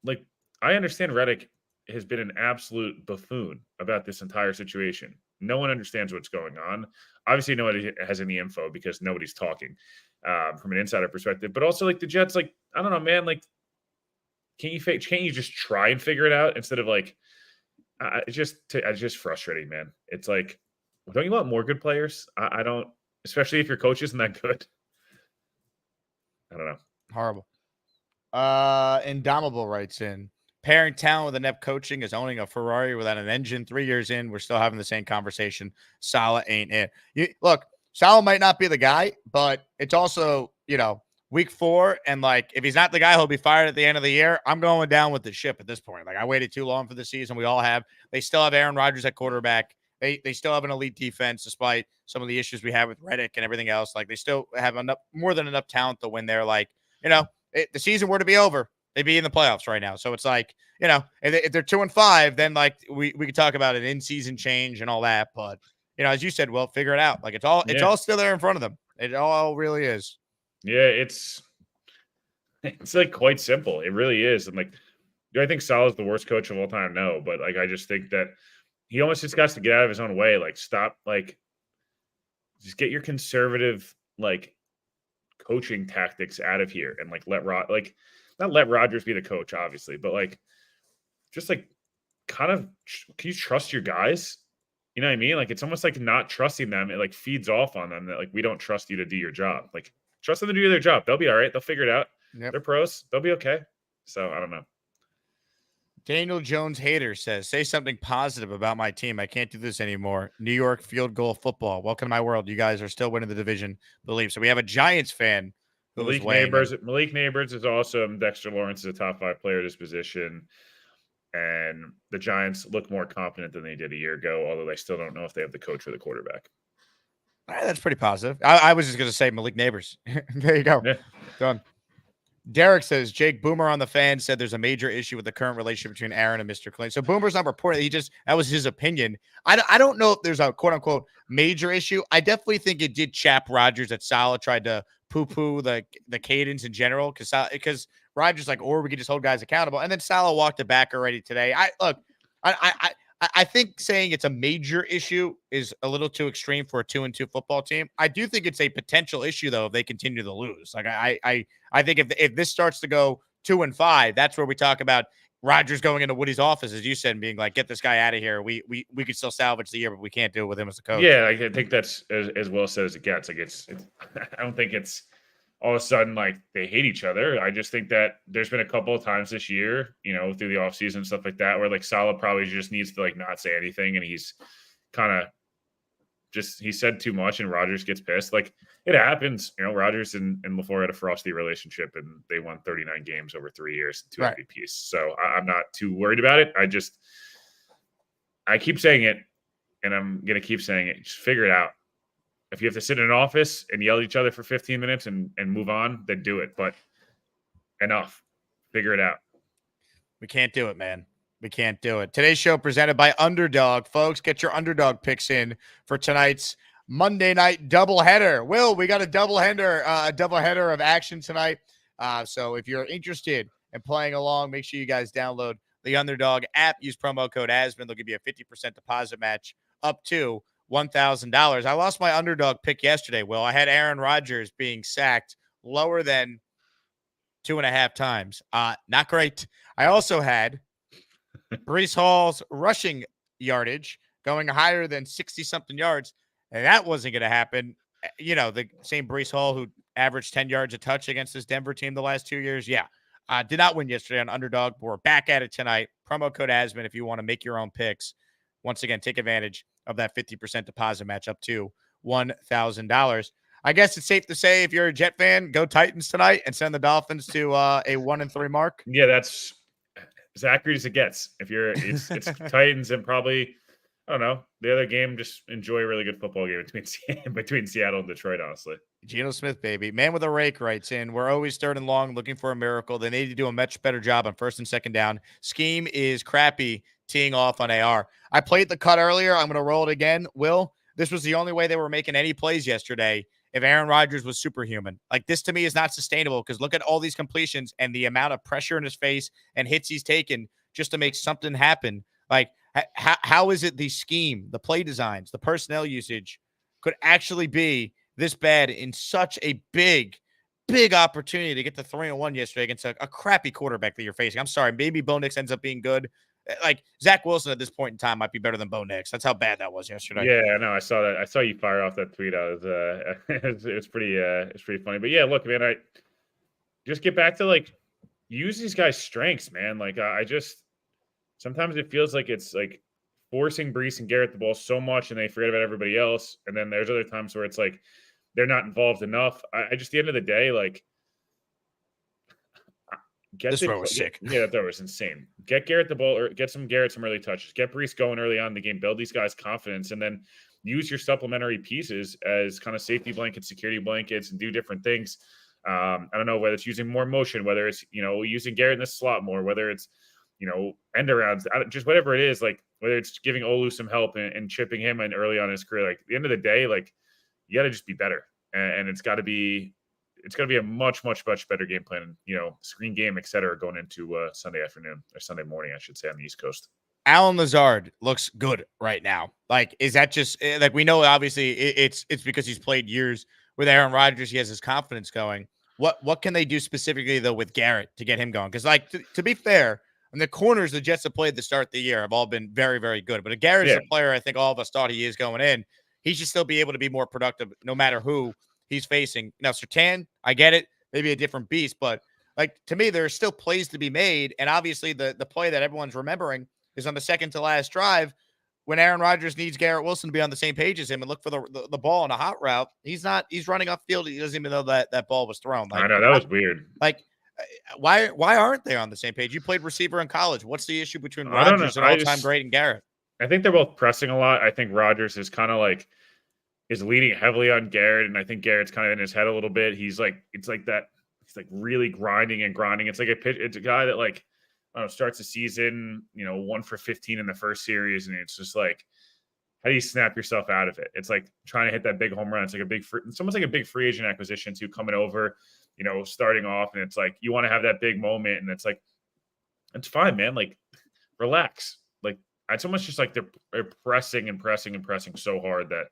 Like I understand Reddick has been an absolute buffoon about this entire situation. No one understands what's going on. Obviously, nobody has any info because nobody's talking from an insider perspective. But also, like the Jets, like I don't know, man. Like, can't you just try and figure it out instead of like? It's just frustrating, man. It's like, don't you want more good players? I don't, especially if your coach isn't that good. I don't know. Horrible. Indomitable writes in. Pairing talent with inept coaching is owning a Ferrari without an engine. 3 years in, we're still having the same conversation. Saleh ain't it. Look, Saleh might not be the guy, but it's also, week 4. And like, if he's not the guy, he'll be fired at the end of the year. I'm going down with the ship at this point. Like I waited too long for the season. We all have. They still have Aaron Rodgers at quarterback. They still have an elite defense, despite some of the issues we have with Reddick and everything else. Like they still have more than enough talent to win there. Like, the season were to be over, they'd be in the playoffs right now. So it's like, if they're 2-5, then like we could talk about an in-season change and all that. But as you said, well, figure it out. Like it's all still there in front of them. It all really is. Yeah, it's like quite simple. It really is. And like, do I think Saleh's the worst coach of all time? No, but like I just think that he almost just has to get out of his own way. Like stop, like just get your conservative like coaching tactics out of here and like not let Rodgers be the coach, obviously, but like just like kind of can you trust your guys? You know what I mean? Like it's almost like not trusting them. It like feeds off on them that like we don't trust you to do your job. Like trust them to do their job. They'll be all right. They'll figure it out. Yep. They're pros. They'll be okay. So I don't know. Daniel Jones hater says, say something positive about my team. I can't do this anymore. New York field goal football. Welcome to my world. You guys are still winning the division. Believe. So we have a Giants fan. Malik Neighbors is awesome. Dexter Lawrence is a top 5 player at his position. And the Giants look more confident than they did a year ago, although they still don't know if they have the coach or the quarterback. All right, that's pretty positive. I was just going to say Malik Neighbors. There you go. Yeah. Done. Derek says, Jake Boomer on the fan said there's a major issue with the current relationship between Aaron and Mr. Clinton. So Boomer's not reporting. That was his opinion. I don't know if there's a quote unquote major issue. I definitely think it did chap Rodgers that Saleh tried to poo-poo the cadence in general because Rodgers like, or we could just hold guys accountable. And then Saleh walked it back already today. I think saying it's a major issue is a little too extreme for a 2-2 football team. I do think it's a potential issue though if they continue to lose. Like I think if this starts to go 2-5, that's where we talk about Rodgers going into Woody's office, as you said, and being like, "Get this guy out of here. We could still salvage the year, but we can't do it with him as a coach." Yeah, I think that's as well said as it gets. Like it's I don't think it's all of a sudden like they hate each other. I just think that there's been a couple of times this year, through the offseason and stuff like that, where like Saleh probably just needs to like not say anything, and he's kind of he said too much, and Rodgers gets pissed. Like it happens, Rodgers and LaFleur had a frosty relationship, and they won 39 games over 3 years, 2 MVPs. So I'm not too worried about it. I keep saying it, and I'm gonna keep saying it. Just figure it out. If you have to sit in an office and yell at each other for 15 minutes and move on, then do it. But enough. Figure it out. We can't do it, man. We can't do it. Today's show presented by Underdog. Folks, get your Underdog picks in for tonight's Monday night doubleheader. Will, we got a doubleheader of action tonight. So if you're interested in playing along, make sure you guys download the Underdog app. Use promo code Asman. They'll give you a 50% deposit match up to $1,000. I lost my Underdog pick yesterday, Will. I had Aaron Rodgers being sacked lower than 2.5 times. Not great. I also had Breece Hall's rushing yardage going higher than 60-something yards, and that wasn't going to happen. The same Breece Hall who averaged 10 yards a touch against this Denver team the last 2 years. Yeah. Did not win yesterday on Underdog, but we're back at it tonight. Promo code Asman if you want to make your own picks. once again, take advantage of that 50% deposit match up to $1,000. I guess it's safe to say if you're a Jet fan, go Titans tonight and send the Dolphins to a 1-3 mark. Yeah, that's as accurate as it gets. If you're, it's Titans and probably, I don't know, the other game. Just enjoy a really good football game between Seattle and Detroit. Honestly, Geno Smith, baby, man with a rake writes in. We're always third and long, looking for a miracle. They need to do a much better job on first and second down. Scheme is crappy. Teeing off on AR. I played the cut earlier. I'm going to roll it again. Will, this was the only way they were making any plays yesterday. If Aaron Rodgers was superhuman. Like, this to me is not sustainable because look at all these completions and the amount of pressure in his face and hits he's taken just to make something happen. Like, how is it the scheme, the play designs, the personnel usage could actually be this bad in such a big opportunity to get to 3-1 yesterday against a crappy quarterback that you're facing? I'm sorry. Maybe Bo Nix ends up being good. Like, Zach Wilson at this point in time might be better than Bo Nix. That's how bad that was yesterday. Yeah, no, I saw that. I saw you fire off that tweet. It's pretty funny. But yeah, look, man, I just get back to like use these guys' strengths, man. Like I just sometimes it feels like it's like forcing Breece and Garrett the ball so much, and they forget about everybody else. And then there's other times where it's like they're not involved enough. I just, at the end of the day, like. This throw was sick. Yeah, that throw was insane. Get Garrett the ball or get Garrett some early touches. Get Breece going early on in the game. Build these guys' confidence, and then use your supplementary pieces as kind of safety blankets, security blankets, and do different things. I don't know whether it's using more motion, whether it's using Garrett in the slot more, whether it's end arounds, just whatever it is. Like whether it's giving Olu some help and chipping him in early on in his career. Like at the end of the day, like you got to just be better, and it's got to be. It's going to be a much better game plan, screen game, et cetera, going into Sunday afternoon or Sunday morning, I should say, on the East Coast. Allen Lazard looks good right now. Like, is that just like we know? Obviously, it's because he's played years with Aaron Rodgers. He has his confidence going. What can they do specifically though with Garrett to get him going? Because like to be fair, and the corners the Jets have played to start the year have all been very good. But Garrett is a player I think all of us thought he is going in. He should still be able to be more productive no matter who he's facing. Now, Surtain, I get it, maybe a different beast, but like to me, there are still plays to be made. And obviously the play that everyone's remembering is on the second to last drive when Aaron Rodgers needs Garrett Wilson to be on the same page as him and look for the ball on a hot route. He's running upfield. He doesn't even know that ball was thrown. Like, I know, that was weird. Like, why aren't they on the same page? You played receiver in college. What's the issue between Rodgers and all-time great and Garrett? I think they're both pressing a lot. I think Rodgers is kind of like, is leaning heavily on Garrett, and I think Garrett's kind of in his head a little bit. He's like, it's like that. He's like really grinding. It's like it's a guy that like, I don't know, starts the season, 1 for 15 in the first series, and it's just like, how do you snap yourself out of it? It's like trying to hit that big home run. It's like it's almost like a big free agent acquisition too, coming over, starting off, and it's like you want to have that big moment, and it's like, it's fine, man. Like, relax. Like it's almost just like they're pressing so hard that.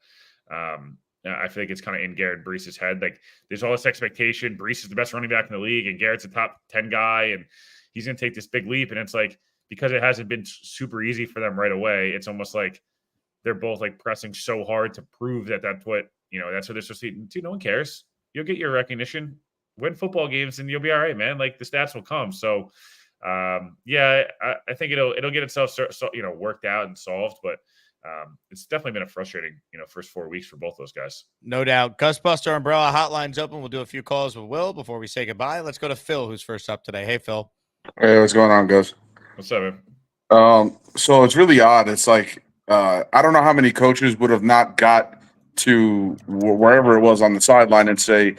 I feel like it's kind of in Garrett Breece's head. Like there's all this expectation. Breece is the best running back in the league, and Garrett's a top 10 guy, and he's going to take this big leap. And it's like, because it hasn't been super easy for them right away, it's almost like they're both like pressing so hard to prove that that's what they're supposed to do. No one cares. You'll get your recognition, win football games, and you'll be all right, man. Like the stats will come. So, I think it'll get itself worked out and solved, but. It's definitely been a frustrating, first 4 weeks for both those guys. No doubt. Gusbuster Umbrella hotline's open. We'll do a few calls with Will before we say goodbye. Let's go to Phil, who's first up today. Hey, Phil. Hey, what's going on, Gus? What's up, man? So it's really odd. It's like I don't know how many coaches would have not got to wherever it was on the sideline and say,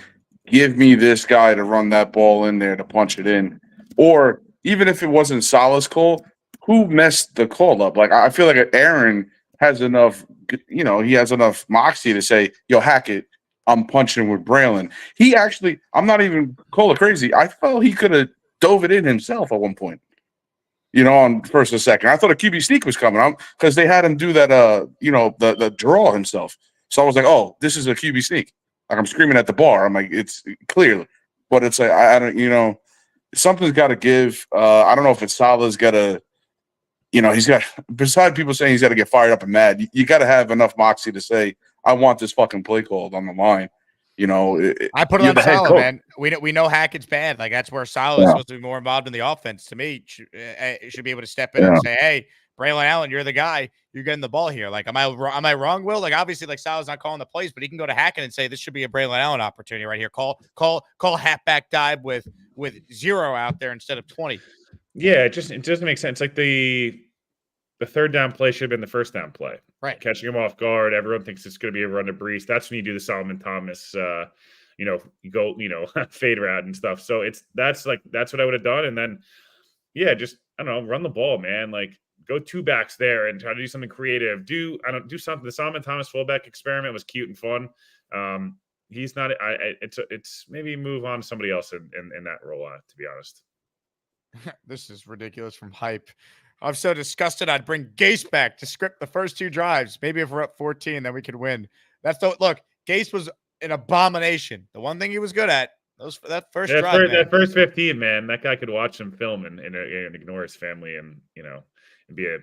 give me this guy to run that ball in there to punch it in. Or even if it wasn't Saleh's call, who messed the call up? Like I feel like Aaron has enough, he has enough moxie to say, yo, Hackett, I'm punching with Braylon. He actually, I'm not even call it crazy. I felt he could have dove it in himself at one point, on first and second. I thought a QB sneak was coming on because they had him do that, the draw himself. So I was like, oh, this is a QB sneak. Like I'm screaming at the bar. I'm like, it's clear, but it's like, I don't, something's got to give. I don't know if it's Saleh's got to, he's got, besides people saying he's got to get fired up and mad, you got to have enough moxie to say, I want this fucking play called on the line. I put it on Saleh, man. We know Hackett's bad. Like that's where Saleh is supposed to be more involved in the offense. To me, should be able to step in and say, hey, Braylon Allen, you're the guy. You're getting the ball here. Like, am I wrong, Will? Like, obviously, like Saleh's not calling the plays, but he can go to Hackett and say this should be a Braylon Allen opportunity right here. Call halfback dive with 0 out there instead of 20. Yeah, it doesn't make sense. Like the third down play should have been the first down play. Right. Catching him off guard. Everyone thinks it's going to be a run to Brees. That's when you do the Solomon Thomas, you go, fade route and stuff. So that's what I would have done. And then, yeah, just, I don't know, run the ball, man. Like, go 2 backs there and try to do something creative. Do something. The Solomon Thomas fullback experiment was cute and fun. He's not, it's maybe move on to somebody else in that role, to be honest. This is ridiculous from Hype. I'm so disgusted. I'd bring Gase back to script the first 2 drives. Maybe if we're up 14, then we could win. Look, Gase was an abomination. The one thing he was good at, that first drive. That first 15, man, that guy could watch some film and ignore his family and be an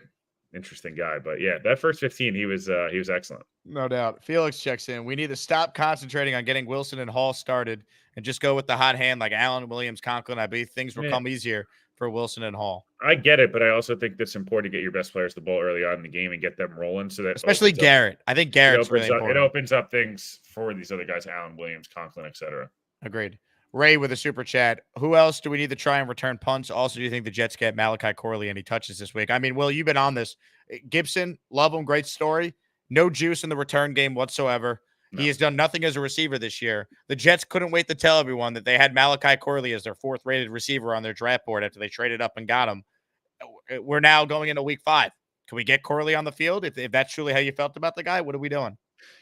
interesting guy. But yeah, that first 15, he was excellent. No doubt. Felix checks in. We need to stop concentrating on getting Wilson and Hall started and just go with the hot hand like Allen, Williams, Conklin. I believe things will come easier for Wilson and Hall. I get it, but I also think that's important to get your best players the ball early on in the game and get them rolling. So that especially Garrett. I think Garrett's really important. It opens up things for these other guys, Allen, Williams, Conklin, etc. Agreed. Ray with a super chat. Who else do we need to try and return punts? Also, do you think the Jets get Malachi Corley any touches this week? I mean, Will, you've been on this. Gibson, love him. Great story. No juice in the return game whatsoever. No. He has done nothing as a receiver this year. The Jets couldn't wait to tell everyone that they had Malachi Corley as their 4th-rated receiver on their draft board after they traded up and got him. We're now going into week 5. Can we get Corley on the field? If that's truly how you felt about the guy, what are we doing?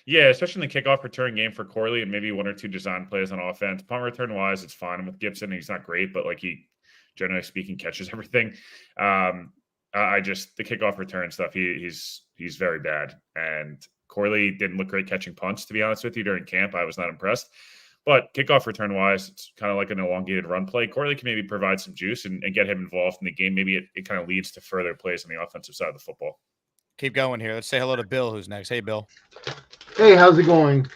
Yeah, especially in the kickoff return game for Corley and maybe 1 or 2 design plays on offense. Punt return wise, it's fine with Gibson. He's not great, but like he, generally speaking, catches everything. The kickoff return stuff, he's very bad. And Corley didn't look great catching punts, to be honest with you, during camp. I was not impressed. But kickoff return wise, it's kind of like an elongated run play. Corley can maybe provide some juice and get him involved in the game. Maybe it kind of leads to further plays on the offensive side of the football. Keep going here. Let's say hello to Bill, who's next. Hey, Bill. Hey, how's it going?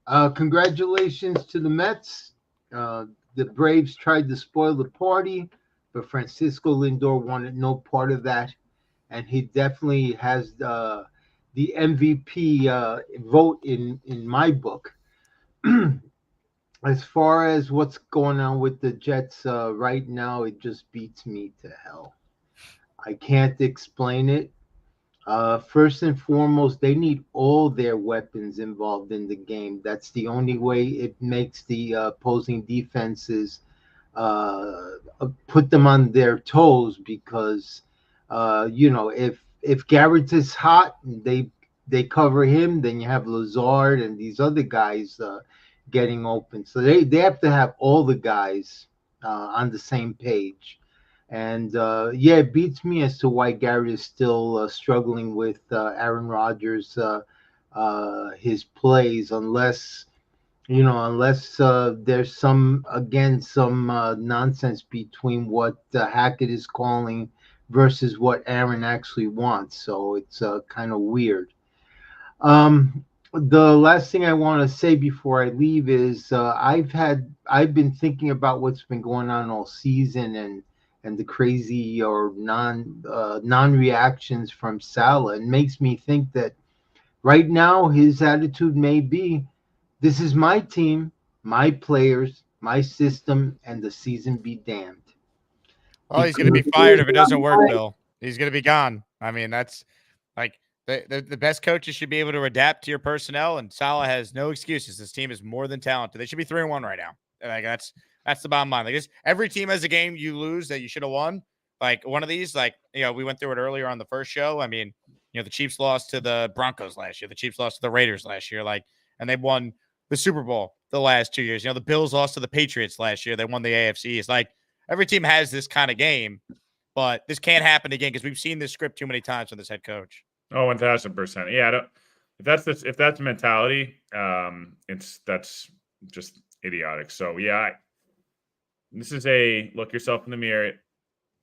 Congratulations to the Mets. The Braves tried to spoil the party, but Francisco Lindor wanted no part of that. And he definitely has the MVP vote in my book. As far as what's going on with the Jets right now, it just beats me to hell. I can't explain it. First and foremost, they need all their weapons involved in the game. That's the only way it makes the opposing defenses put them on their toes because, if Garrett is hot, they cover him, then you have Lazard and these other guys getting open. So they have to have all the guys on the same page. And, it beats me as to why Garrett is still struggling with Aaron Rodgers, his plays, unless there's some nonsense between what Hackett is calling versus what Aaron actually wants. So it's kind of weird. The last thing I want to say before I leave is I've been thinking about what's been going on all season and the crazy or non-reactions from Saleh. It makes me think that right now his attitude may be, this is my team, my players, my system, and the season be damned. Oh, he's going to be fired if it doesn't work, Bill. He's going to be gone. I mean, that's like the best coaches should be able to adapt to your personnel, and Saleh has no excuses. This team is more than talented. They should be 3-1 right now. Like that's the bottom line. Like every team has a game you lose that you should have won. Like one of these, we went through it earlier on the first show. I mean, the Chiefs lost to the Broncos last year. The Chiefs lost to the Raiders last year. And they won the Super Bowl the last 2 years. The Bills lost to the Patriots last year. They won the AFC. It's like every team has this kind of game, but this can't happen again because we've seen this script too many times from this head coach. Oh, 1,000%. Yeah, if that's the mentality, that's just idiotic. So yeah, this is a look yourself in the mirror,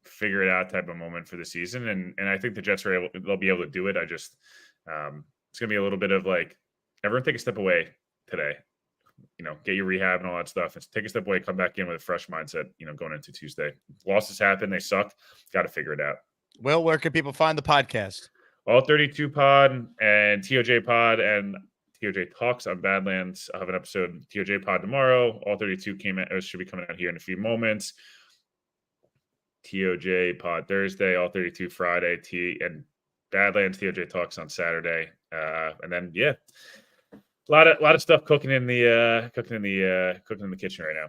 figure it out type of moment for the season, and I think the Jets they'll be able to do it. I just it's gonna be a little bit of like everyone take a step away today, get your rehab and all that stuff, and take a step away, come back in with a fresh mindset, going into Tuesday. Losses happen, they suck, got to figure it out. Will, where can people find the podcast? All 32 Pod and TOJ Pod and TOJ Talks on Badlands. I'll have an episode TOJ Pod tomorrow. All 32 should be coming out here in a few moments. TOJ Pod Thursday, All 32 Friday, and Badlands TOJ Talks on Saturday. And then a lot of stuff cooking in the kitchen right now.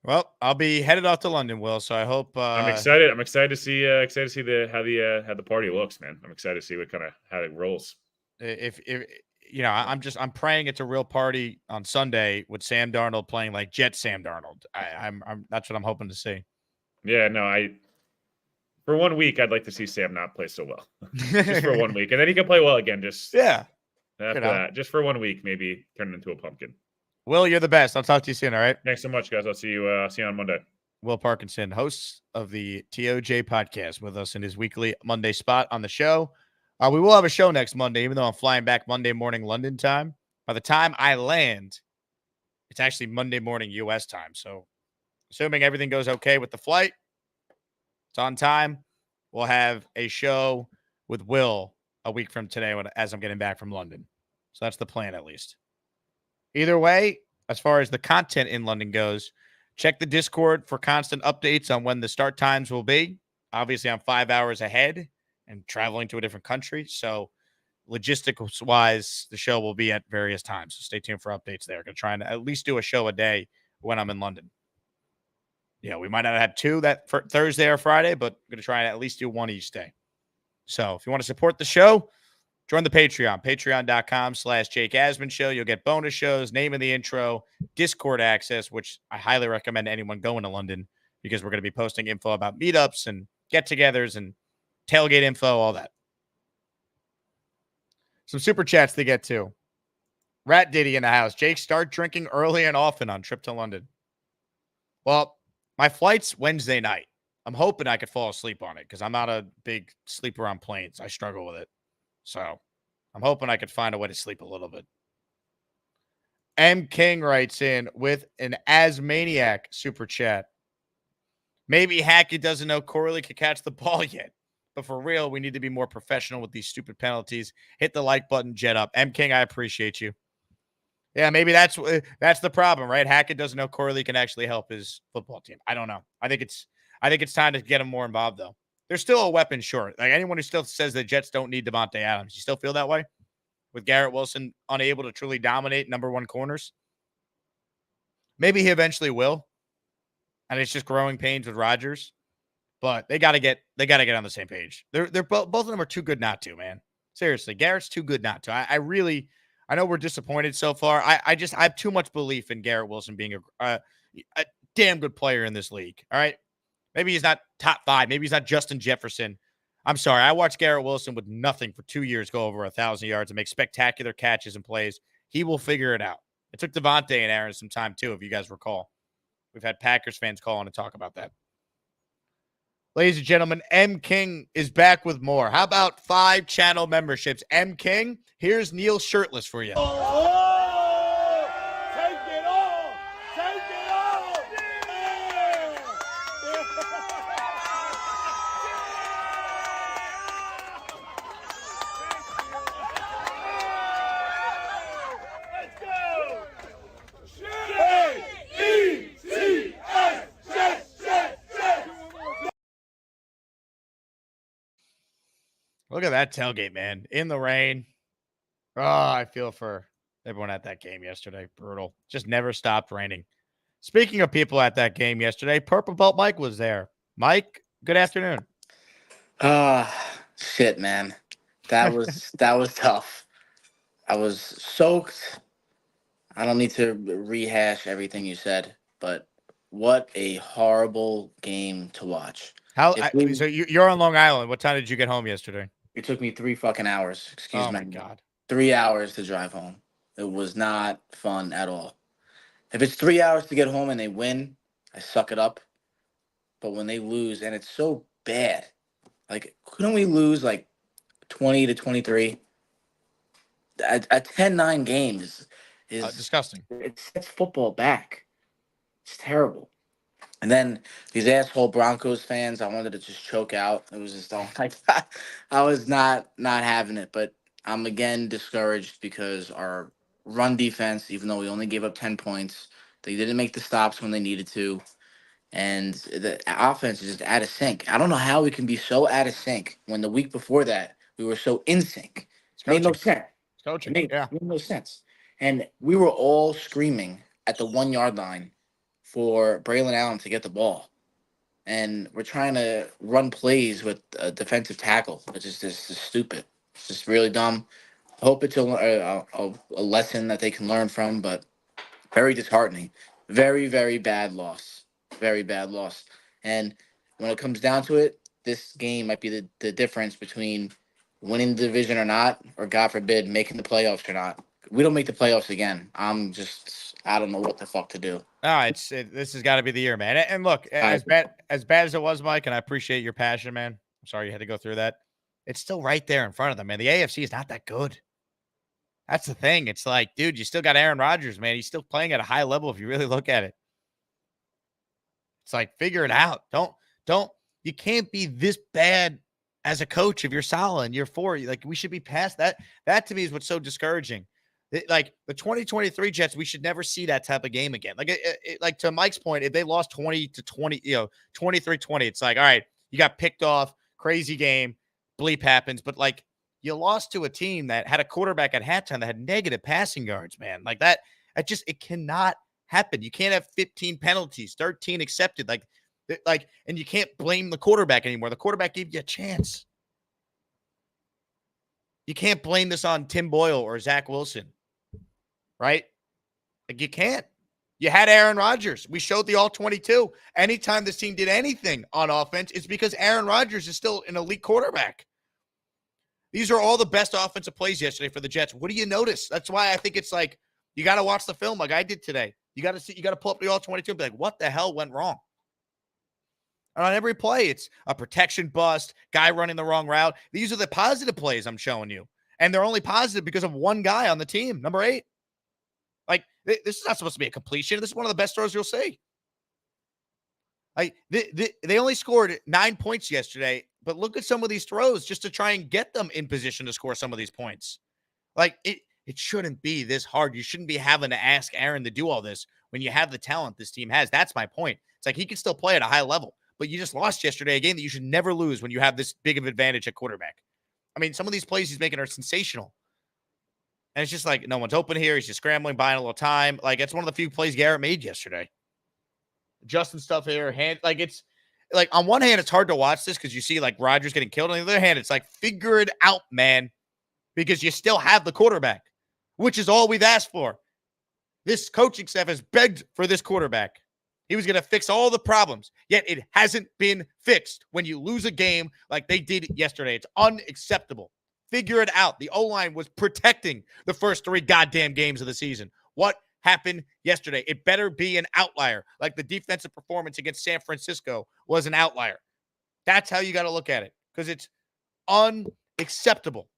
Well, I'll be headed off to London, Will. So I hope I'm excited. I'm excited to see how the party looks, man. I'm excited to see how it rolls. If I'm praying it's a real party on Sunday with Sam Darnold playing like Jet Sam Darnold. I'm that's what I'm hoping to see. Yeah, no, for 1 week I'd like to see Sam not play so well, just for 1 week, and then he can play well again. After that, just for 1 week, maybe turn into a pumpkin. Will, you're the best. I'll talk to you soon. All right. Thanks so much, guys. I'll see you on Monday. Will Parkinson, host of the TOJ podcast, with us in his weekly Monday spot on the show. We will have a show next Monday, even though I'm flying back Monday morning London time. By the time I land, it's actually Monday morning U.S. time. So assuming everything goes okay with the flight, it's on time, we'll have a show with Will a week from today as I'm getting back from London. So that's the plan, at least. Either way, as far as the content in London goes, check the Discord for constant updates on when the start times will be. Obviously, I'm 5 hours ahead and traveling to a different country. So logistics-wise, the show will be at various times. So stay tuned for updates there. Going to try and at least do a show a day when I'm in London. We might not have two that for Thursday or Friday, but I'm going to try and at least do one each day. So if you want to support the show, join the Patreon, patreon.com/Jake Asman Show. You'll get bonus shows, name of the intro, Discord access, which I highly recommend to anyone going to London because we're going to be posting info about meetups and get-togethers and tailgate info, all that. Some super chats to get to. Rat Diddy in the house. Jake, start drinking early and often on trip to London. Well, my flight's Wednesday night. I'm hoping I could fall asleep on it because I'm not a big sleeper on planes. I struggle with it. So I'm hoping I could find a way to sleep a little bit. M. King writes in with an Asmaniac super chat. Maybe Hackett doesn't know Corley could catch the ball yet. But for real, we need to be more professional with these stupid penalties. Hit the like button, Jet up. M. King, I appreciate you. Yeah, maybe that's the problem, right? Hackett doesn't know Corley can actually help his football team. I don't know. I think it's time to get him more involved, though. There's still a weapon short. Like anyone who still says the Jets don't need Devontae Adams, you still feel that way? With Garrett Wilson unable to truly dominate number one corners? Maybe he eventually will. And it's just growing pains with Rodgers. But they gotta get on the same page. They're both of them are too good not to, man. Seriously, Garrett's too good not to. I know we're disappointed so far. I have too much belief in Garrett Wilson being a damn good player in this league. All right. Maybe he's not top 5. Maybe he's not Justin Jefferson. I'm sorry. I watched Garrett Wilson with nothing for 2 years go over 1,000 yards and make spectacular catches and plays. He will figure it out. It took Devontae and Aaron some time, too, if you guys recall. We've had Packers fans call on to talk about that. Ladies and gentlemen, M. King is back with more. How about 5 channel memberships? M. King, here's Neil shirtless for you. Look at that tailgate, man. In the rain. Oh, I feel for everyone at that game yesterday. Brutal. Just never stopped raining. Speaking of people at that game yesterday, Purple Belt Mike was there. Mike, good afternoon. Shit, man. That was tough. I was soaked. I don't need to rehash everything you said, but what a horrible game to watch. So you're on Long Island. What time did you get home yesterday? It took me 3 fucking hours. Excuse me. Oh my God. 3 hours to drive home. It was not fun at all. If it's 3 hours to get home and they win, I suck it up. But when they lose, and it's so bad, like, couldn't we lose like 20-23? A 10-9 game is disgusting. It sets football back. It's terrible. And then these asshole Broncos fans, I wanted to just choke out. It was just like I was not having it. But I'm again discouraged because our run defense, even though we only gave up 10 points, they didn't make the stops when they needed to. And the offense is just out of sync. I don't know how we can be so out of sync when the week before that we were so in sync. It's It made no coaching. sense. It's coaching. It Yeah. made no sense. And we were all screaming at the 1 yard line for Braylon Allen to get the ball. And we're trying to run plays with a defensive tackle, which is just stupid. It's just really dumb. I hope it's a lesson that they can learn from, but very disheartening. Very, very bad loss. Very bad loss. And when it comes down to it, this game might be the difference between winning the division or not, or God forbid, making the playoffs or not. We don't make the playoffs again. I don't know what the fuck to do. This has got to be the year, man. And look, as bad as it was, Mike, and I appreciate your passion, man. I'm sorry you had to go through that. It's still right there in front of them, man. The AFC is not that good. That's the thing. It's like, dude, you still got Aaron Rodgers, man. He's still playing at a high level if you really look at it. It's like, figure it out. You can't be this bad as a coach if you're solid and you're 4. Like, we should be past that. That to me is what's so discouraging. Like the 2023 Jets, we should never see that type of game again. Like to Mike's point, if they lost 20-20, 23-20, it's like, all right, you got picked off, crazy game, bleep happens. But like, you lost to a team that had a quarterback at halftime that had negative passing yards, man. Like that, it cannot happen. You can't have 15 penalties, 13 accepted. And you can't blame the quarterback anymore. The quarterback gave you a chance. You can't blame this on Tim Boyle or Zach Wilson, right? Like, you can't. You had Aaron Rodgers. We showed the all-22. Anytime this team did anything on offense, it's because Aaron Rodgers is still an elite quarterback. These are all the best offensive plays yesterday for the Jets. What do you notice? That's why I think it's like, you got to watch the film like I did today. You got to pull up the all-22 and be like, what the hell went wrong? And on every play, it's a protection bust, guy running the wrong route. These are the positive plays I'm showing you. And they're only positive because of one guy on the team, number 8. Like, this is not supposed to be a completion. This is one of the best throws you'll see. Like, they only scored 9 points yesterday, but look at some of these throws just to try and get them in position to score some of these points. Like, it shouldn't be this hard. You shouldn't be having to ask Aaron to do all this when you have the talent this team has. That's my point. It's like, he can still play at a high level, but you just lost yesterday, a game that you should never lose when you have this big of advantage at quarterback. I mean, some of these plays he's making are sensational. And it's just like, no one's open here. He's just scrambling, buying a little time. Like, it's one of the few plays Garrett made yesterday. Adjusting stuff here. It's like, on one hand, it's hard to watch this because you see like Rodgers getting killed. On the other hand, it's like, figure it out, man, because you still have the quarterback, which is all we've asked for. This coaching staff has begged for this quarterback. He was going to fix all the problems, yet it hasn't been fixed when you lose a game like they did yesterday. It's unacceptable. Figure it out. The O-line was protecting the first 3 goddamn games of the season. What happened yesterday? It better be an outlier, like the defensive performance against San Francisco was an outlier. That's how you got to look at it, because it's unacceptable.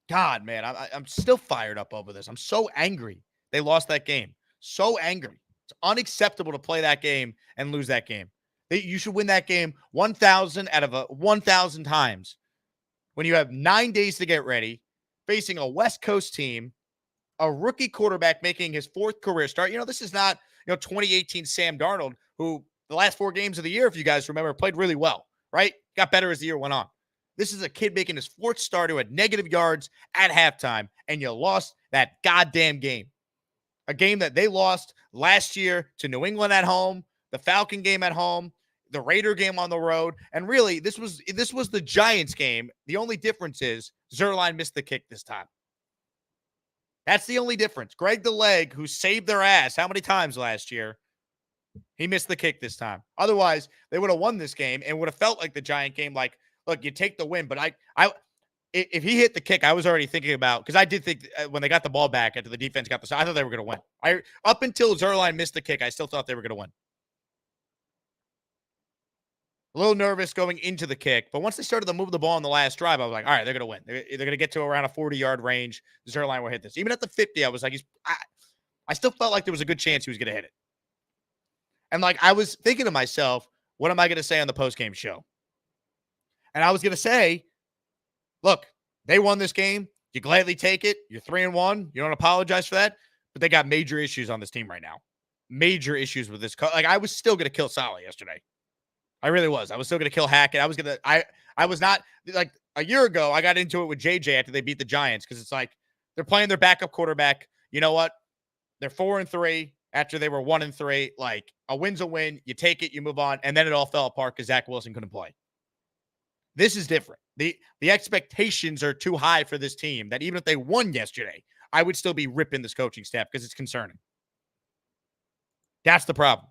God, man, I'm still fired up over this. I'm so angry they lost that game. So angry. It's unacceptable to play that game and lose that game. You should win that game 1,000 out of 1,000 times when you have 9 days to get ready, facing a West Coast team, a rookie quarterback making his 4th career start. This is not 2018 Sam Darnold, who the last 4 games of the year, if you guys remember, played really well, right? Got better as the year went on. This is a kid making his 4th start who had negative yards at halftime, and you lost that goddamn game. A game that they lost last year to New England at home, the Falcon game at home, the Raider game on the road. And really, this was the Giants game. The only difference is Zerline missed the kick this time. That's the only difference. Greg the Leg, who saved their ass how many times last year, he missed the kick this time. Otherwise, they would have won this game and would have felt like the Giant game. Like, look, you take the win, but if he hit the kick, I was already thinking about, because I did think when they got the ball back after the defense got the, I thought they were going to win. Up until Zerline missed the kick, I still thought they were going to win. A little nervous going into the kick, but once they started to move the ball on the last drive, I was like, all right, they're going to win. They're going to get to around a 40-yard range. Zerline will hit this. Even at the 50, I was like, I still felt like there was a good chance he was going to hit it. And like, I was thinking to myself, what am I going to say on the postgame show? And I was going to say, look, they won this game. You gladly take it. You're 3-1. You don't apologize for that. But they got major issues on this team right now. Major issues with this. Like, I was still going to kill Saleh yesterday. I really was. I was still going to kill Hackett. I was not, like, a year ago, I got into it with JJ after they beat the Giants because it's like they're playing their backup quarterback. You know what? They're 4-3 after they were 1-3. Like, a win's a win. You take it, you move on. And then it all fell apart because Zach Wilson couldn't play. This is different. The expectations are too high for this team that even if they won yesterday, I would still be ripping this coaching staff because it's concerning. That's the problem.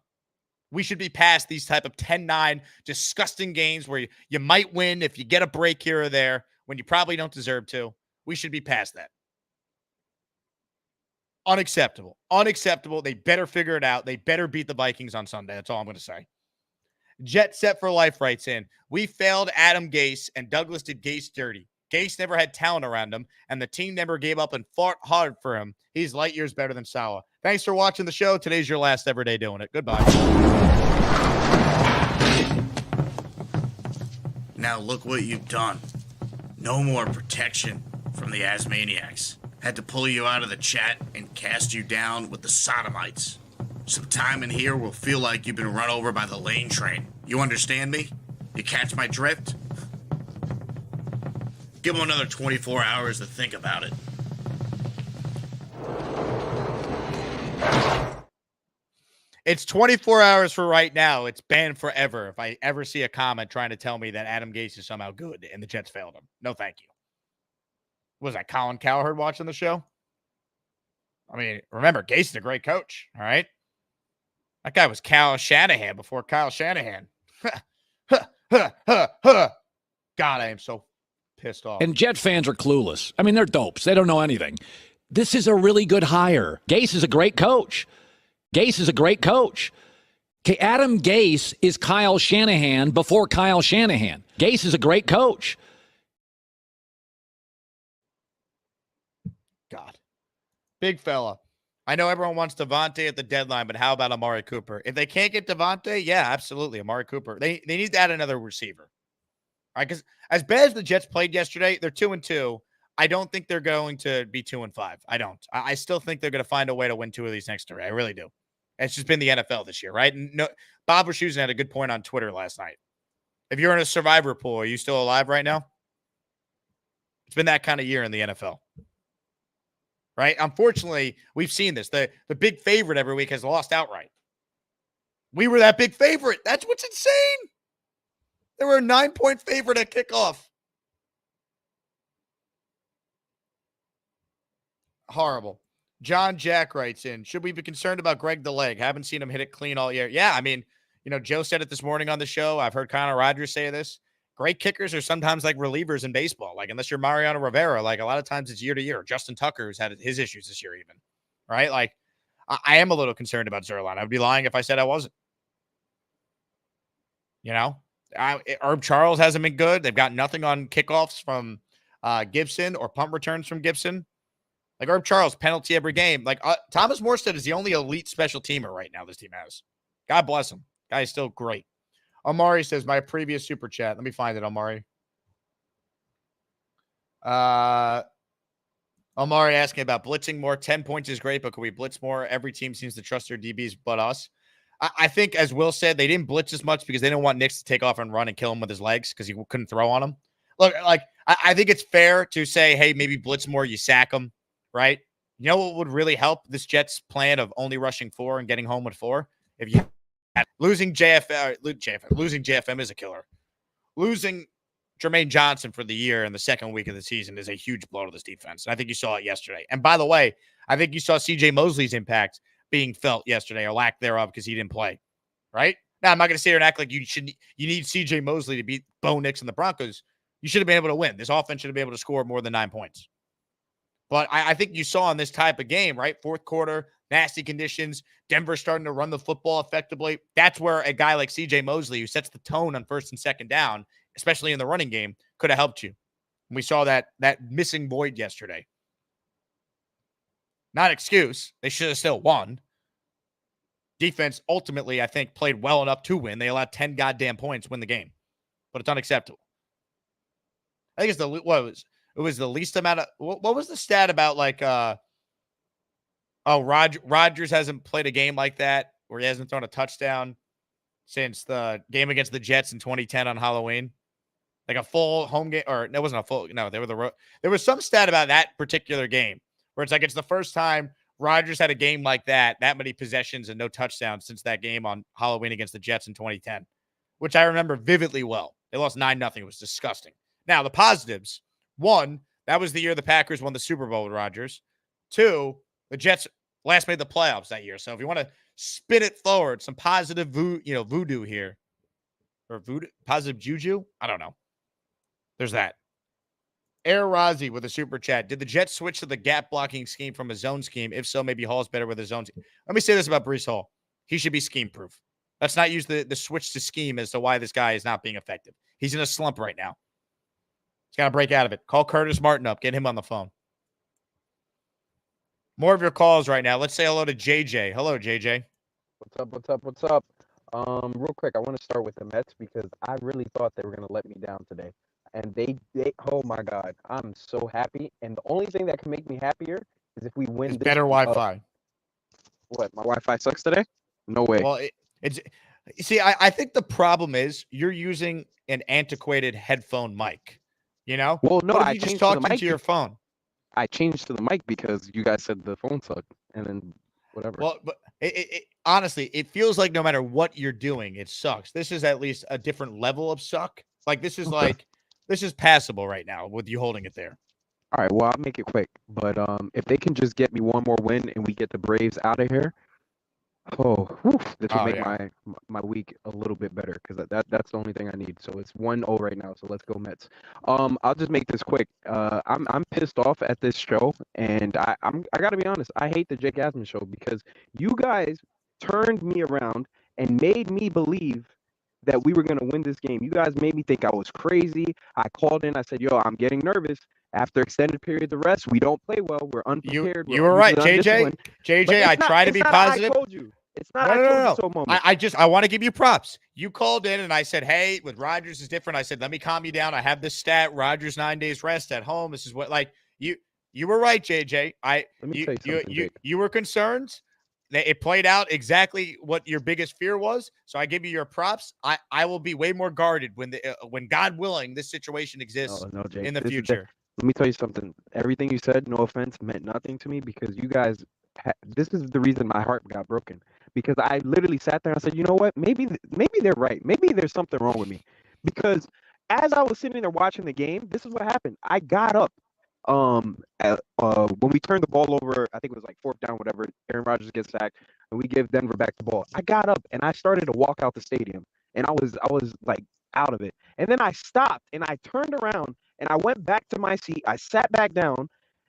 We should be past these type of 10-9 disgusting games where you might win if you get a break here or there when you probably don't deserve to. We should be past that. Unacceptable. Unacceptable. They better figure it out. They better beat the Vikings on Sunday. That's all I'm going to say. Jet Set for Life writes in, we failed Adam Gase and Douglas did Gase dirty. Gase never had talent around him, and the team never gave up and fought hard for him. He's light years better than Saleh. Thanks for watching the show. Today's your last ever day doing it. Goodbye. Now look what you've done. No more protection from the Asmaniacs. Had to pull you out of the chat and cast you down with the sodomites. Some time in here will feel like you've been run over by the lane train. You understand me? You catch my drift? Give them another 24 hours to think about it. It's 24 hours for right now. It's banned forever. If I ever see a comment trying to tell me that Adam Gase is somehow good and the Jets failed him. No, thank you. Was that Colin Cowherd watching the show? I mean, remember, Gase is a great coach, all right? That guy was Kyle Shanahan before Kyle Shanahan. God, I am so pissed off. And Jet fans are clueless. I mean, they're dopes. They don't know anything. This is a really good hire. Gase is a great coach. Gase is a great coach. Okay, Adam Gase is Kyle Shanahan before Kyle Shanahan. Gase is a great coach. God. Big fella. I know everyone wants Devontae at the deadline, but how about Amari Cooper? If they can't get Devontae, yeah, absolutely. Amari Cooper. They need to add another receiver. All right, because as bad as the Jets played yesterday, they're 2-2. I don't think they're going to be 2-5. I don't. I still think they're going to find a way to win 2 of these next 3. I really do. It's just been the NFL this year, right? And no, Bob Rashusen had a good point on Twitter last night. If you're in a survivor pool, are you still alive right now? It's been that kind of year in the NFL. Right? Unfortunately, we've seen this. The big favorite every week has lost outright. We were that big favorite. That's what's insane. They were a 9-point favorite at kickoff. Horrible. John Jack writes in, should we be concerned about Greg the Leg? Haven't seen him hit it clean all year. Yeah, I mean, Joe said it this morning on the show. I've heard Connor Rogers say this. Great kickers are sometimes like relievers in baseball. Like, unless you're Mariano Rivera, like a lot of times it's year to year. Justin Tucker, who's had his issues this year even, right? Like, I am a little concerned about Zerline. I would be lying if I said I wasn't. Herb Charles hasn't been good. They've got nothing on kickoffs from Gibson or punt returns from Gibson. Like, Herb Charles, penalty every game. Like, Thomas Morstead is the only elite special teamer right now this team has. God bless him. Guy is still great. Amari says, my previous super chat. Let me find it, Amari. Amari asking about blitzing more. 10 points is great, but could we blitz more? Every team seems to trust their DBs but us. I think, as Will said, they didn't blitz as much because they didn't want Nix to take off and run and kill him with his legs because he couldn't throw on him. Look, like, I think it's fair to say, hey, maybe blitz more, you sack him, right? You know what would really help this Jets plan of only rushing 4 and getting home with 4? If you losing JFM is a killer. Losing Jermaine Johnson for the year in the second week of the season is a huge blow to this defense. And I think you saw it yesterday. And by the way, I think you saw CJ Mosley's impact being felt yesterday, or lack thereof, because he didn't play. Right? Now, I'm not going to sit here and act like you need CJ Mosley to beat Bo Nix and the Broncos. You should have been able to win. This offense should have been able to score more than 9 points. But I think you saw in this type of game, right? Fourth quarter, nasty conditions, Denver starting to run the football effectively. That's where a guy like CJ Mosley, who sets the tone on first and second down, especially in the running game, could have helped you. And we saw that missing void yesterday. Not excuse. They should have still won. defense ultimately, I think, played well enough to win. They allowed 10 goddamn points, win the game, but it's unacceptable. I think it was the least amount of what was the stat about like Rodgers hasn't played a game like that where he hasn't thrown a touchdown since the game against the Jets in 2010 on Halloween. Like a full home game, or it wasn't a full. No, there was some stat about that particular game where it's like it's the first time Rodgers had a game like that many possessions and no touchdowns since that game on Halloween against the Jets in 2010, which I remember vividly well. They lost 9-0. It was disgusting. Now the positives: 1, that was the year the Packers won the Super Bowl with Rodgers. 2, the Jets last made the playoffs that year. So if you want to spin it forward, some positive voodoo here, or positive juju, I don't know. There's that. Air Razi with a super chat. Did the Jets switch to the gap blocking scheme from a zone scheme? If so, maybe Hall's better with a zone scheme. Let me say this about Breece Hall. He should be scheme proof. Let's not use the switch to scheme as to why this guy is not being effective. He's in a slump right now. He's got to break out of it. Call Curtis Martin up. Get him on the phone. More of your calls right now. Let's say hello to JJ. Hello, JJ. What's up? Real quick, I want to start with the Mets because I really thought they were going to let me down today. And they, oh my God, I'm so happy. And the only thing that can make me happier is if we win this. Better Wi-Fi. What, my Wi-Fi sucks today? No way. Well, I think the problem is you're using an antiquated headphone mic, you know? Well, no, I just talked into your phone. I changed to the mic because you guys said the phone sucked, and then whatever. Well, but honestly, it feels like no matter what you're doing, it sucks. This is at least a different level of suck. Like this is this is passable right now with you holding it there. All right, well, I'll make it quick. But if they can just get me one more win and we get the Braves out of here, this will make my week a little bit better because that's the only thing I need. So it's 1-0 right now. So let's go Mets. I'll just make this quick. I'm pissed off at this show, and I gotta be honest. I hate the Jake Asman show because you guys turned me around and made me believe that we were going to win this game. You guys made me think I was crazy. I called in. I said, yo, I'm getting nervous. After extended periods of rest, we don't play well. We're unprepared. You were right, JJ. JJ, I try to be positive. I told you. It's not no. So moment. I want to give you props. You called in and I said, hey, with Rodgers is different. I said, let me calm you down. I have this stat. Rodgers 9 days rest at home. This is what you were right, JJ. You were concerned. It played out exactly what your biggest fear was. So I give you your props. I will be way more guarded when God willing, this situation exists in the future. Let me tell you something. Everything you said, no offense, meant nothing to me because you guys, this is the reason my heart got broken. Because I literally sat there and I said, you know what? Maybe they're right. Maybe there's something wrong with me. Because as I was sitting there watching the game, this is what happened. I got up. When we turned the ball over, I think it was like 4th down, whatever, Aaron Rodgers gets sacked, and we give Denver back the ball. I got up and I started to walk out the stadium, and I was like out of it. And then I stopped and I turned around and I went back to my seat. I sat back down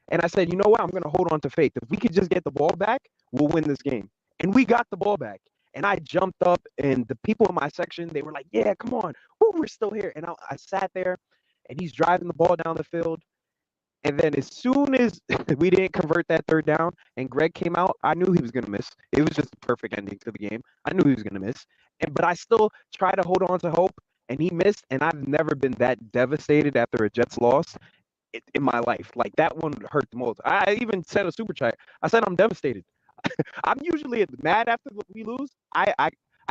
and I said, you know what? I'm going to hold on to faith. If we could just get the ball back, we'll win this game. And we got the ball back. And I jumped up, and the people in my section, they were like, yeah, come on. Woo, we're still here. And I sat there, and he's driving the ball down the field. And then as soon as we didn't convert that 3rd down and Greg came out, I knew he was going to miss. It was just a perfect ending to the game. I knew he was going to miss. But I still try to hold on to hope, and he missed. And I've never been that devastated after a Jets loss in my life. Like, that one hurt the most. I even sent a super chat. I said, I'm devastated. I'm usually mad after we lose. I